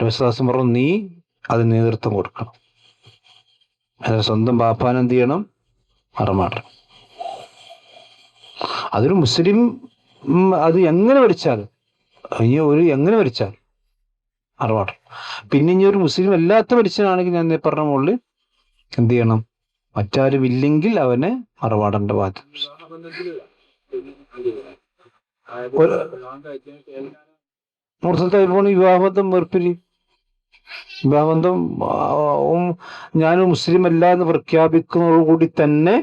വിശ്വാസം പറഞ്ഞു, നീ അത് നേതൃത്വം കൊടുക്കണം. അതായത് സ്വന്തം ബാപ്പാൻ എന്ത് ചെയ്യണം? മറമാടണം. അതൊരു മുസ്ലിം അത് എങ്ങനെ മരിച്ചാലും എങ്ങനെ മരിച്ചാലും അറവാടണം. പിന്നെ ഇനി ഒരു മുസ്ലിം അല്ലാത്ത മരിച്ചനാണെങ്കിൽ ഞാൻ പറഞ്ഞ മുകളിൽ എന്ത് ചെയ്യണം? മറ്റാരും ഇല്ലെങ്കിൽ അവനെ മറവാടേണ്ട ബാധ്യത. മുർസത്തായി പോണ വിവാഹബന്ധം വേർപിരി, വിവാഹബന്ധം ഞാനൊരു മുസ്ലിം അല്ല എന്ന് പ്രഖ്യാപിക്കുന്നതോടുകൂടി തന്നെ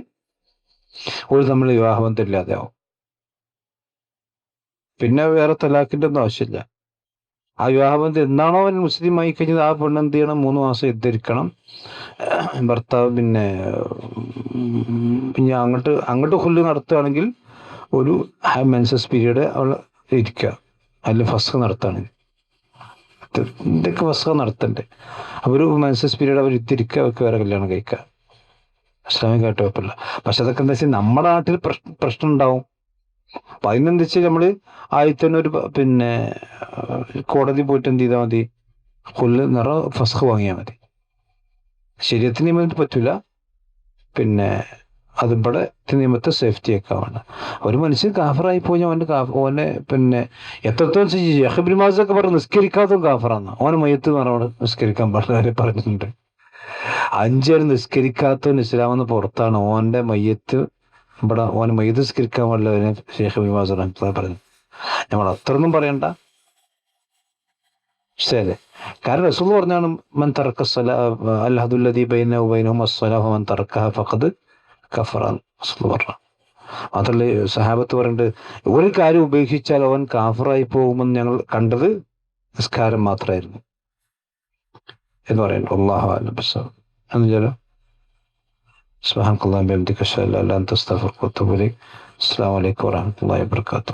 ഒരു തമ്മിൽ വിവാഹബന്ധം ഇല്ലാതെയാവും. പിന്നെ വേറെ തലാഖിന്റെ ഒന്നും ആവശ്യമില്ല. ആ വിവാഹബന്ധം എന്നാണോ അവൻ മുസ്ലിം ആയി കഴിഞ്ഞത്, ആ പെണ്ണ് എന്ത് ചെയ്യണം? 3 മാസം ധരിക്കണം. ഭർത്താവ് പിന്നെ അങ്ങോട്ട് കൊല്ലു നടത്തുകയാണെങ്കിൽ ഒരു മെൻസസ് പീരീഡ് അവൾ ഇരിക്കുക, അതിൽ ഫസ്ഖ് നടത്തുകയാണെങ്കിൽ ഇതൊക്കെ ഫസ്ഖ് നടത്തണ്ടേ. അപ്പോൾ ഒരു മെൻസസ് പീരീഡ് അവർ ഇത്തിരിക്കുക, അവർക്ക് വേറെ കല്യാണം കഴിക്കുക, ഇസ്ലാമികമായിട്ട് കുഴപ്പമില്ല. പക്ഷെ അതൊക്കെ എന്താ വെച്ചാൽ നമ്മുടെ നാട്ടിൽ പ്രശ്നം ഉണ്ടാവും. അപ്പൊ അതിനെന്താ വെച്ചാൽ നമ്മള് ആദ്യത്തന്നെ ഒരു പിന്നെ കോടതി പോയിട്ട് എന്ത് ചെയ്താൽ മതി? കൊല്ല് ഫസ്ഖ് വാങ്ങിയാൽ മതി. ശരീരത്തിന് നിയമത്തിന് പറ്റൂല, പിന്നെ അതിവിടെ നിയമത്തെ സേഫ്റ്റി ആക്കാവാണ്. ഒരു മനുഷ്യൻ കാഫറായി പോയി ഓനെ പിന്നെ എത്രത്തോളം യഹ്ബിമാസൊക്കെ പറഞ്ഞ് നിസ്കരിക്കാത്തതും കാഫറാന്ന്. ഓനെ മയ്യത്ത് പറഞ്ഞോട് നിസ്കരിക്കാൻ പാടില്ല പറഞ്ഞിട്ടുണ്ട്. 5 നിസ്കരിക്കാത്തവൻ ഇസ്ലാമെന്ന് പുറത്താണ്. ഓന്റെ മയ്യത്ത് ഇവിടെ ഓനെ മയ്യത്ത് നിസ്കരിക്കാൻ പാടില്ല ഷെയ്ഖ് ഇബ്നു ബാസ് റഹ്മത്തുള്ളാഹി പറഞ്ഞു. നമ്മൾ അത്രയൊന്നും പറയണ്ട, ശരി. കാരണം റസൂൽ പറഞ്ഞാണ് മൻ തറക്ക അൽഹദുല്ലദീ ബൈനഹു വബൈനഹും അസ്സലാഹു മൻ തറക്കഹ ഫഖദ് കഫറ റസൂൽ പറഞ്ഞു. മാത്രമല്ല സഹാബത്ത് പറയുന്നുണ്ട്, ഒരു കാര്യം ഉപേക്ഷിച്ചാൽ അവൻ കാഫറായി പോകുമെന്ന് ഞങ്ങൾ കണ്ടത് നിസ്കാരം മാത്രമായിരുന്നു എന്ന് പറയുന്നു. അല്ലാഹു അഅലം ബിസ്സവാബ്. എന്ന് സുബ്ഹാനക്കല്ലാഹി വബിഹംദിക അശ്ഹദു അൻ ലാ ഇലാഹ ഇല്ല അൻത അസ്തഗ്ഫിറുക വഅത്തുബു ഇലൈക്. അസ്സലാമു അലൈക്കും വറഹ്മത്തുള്ളാഹി വബറകാതുഹു.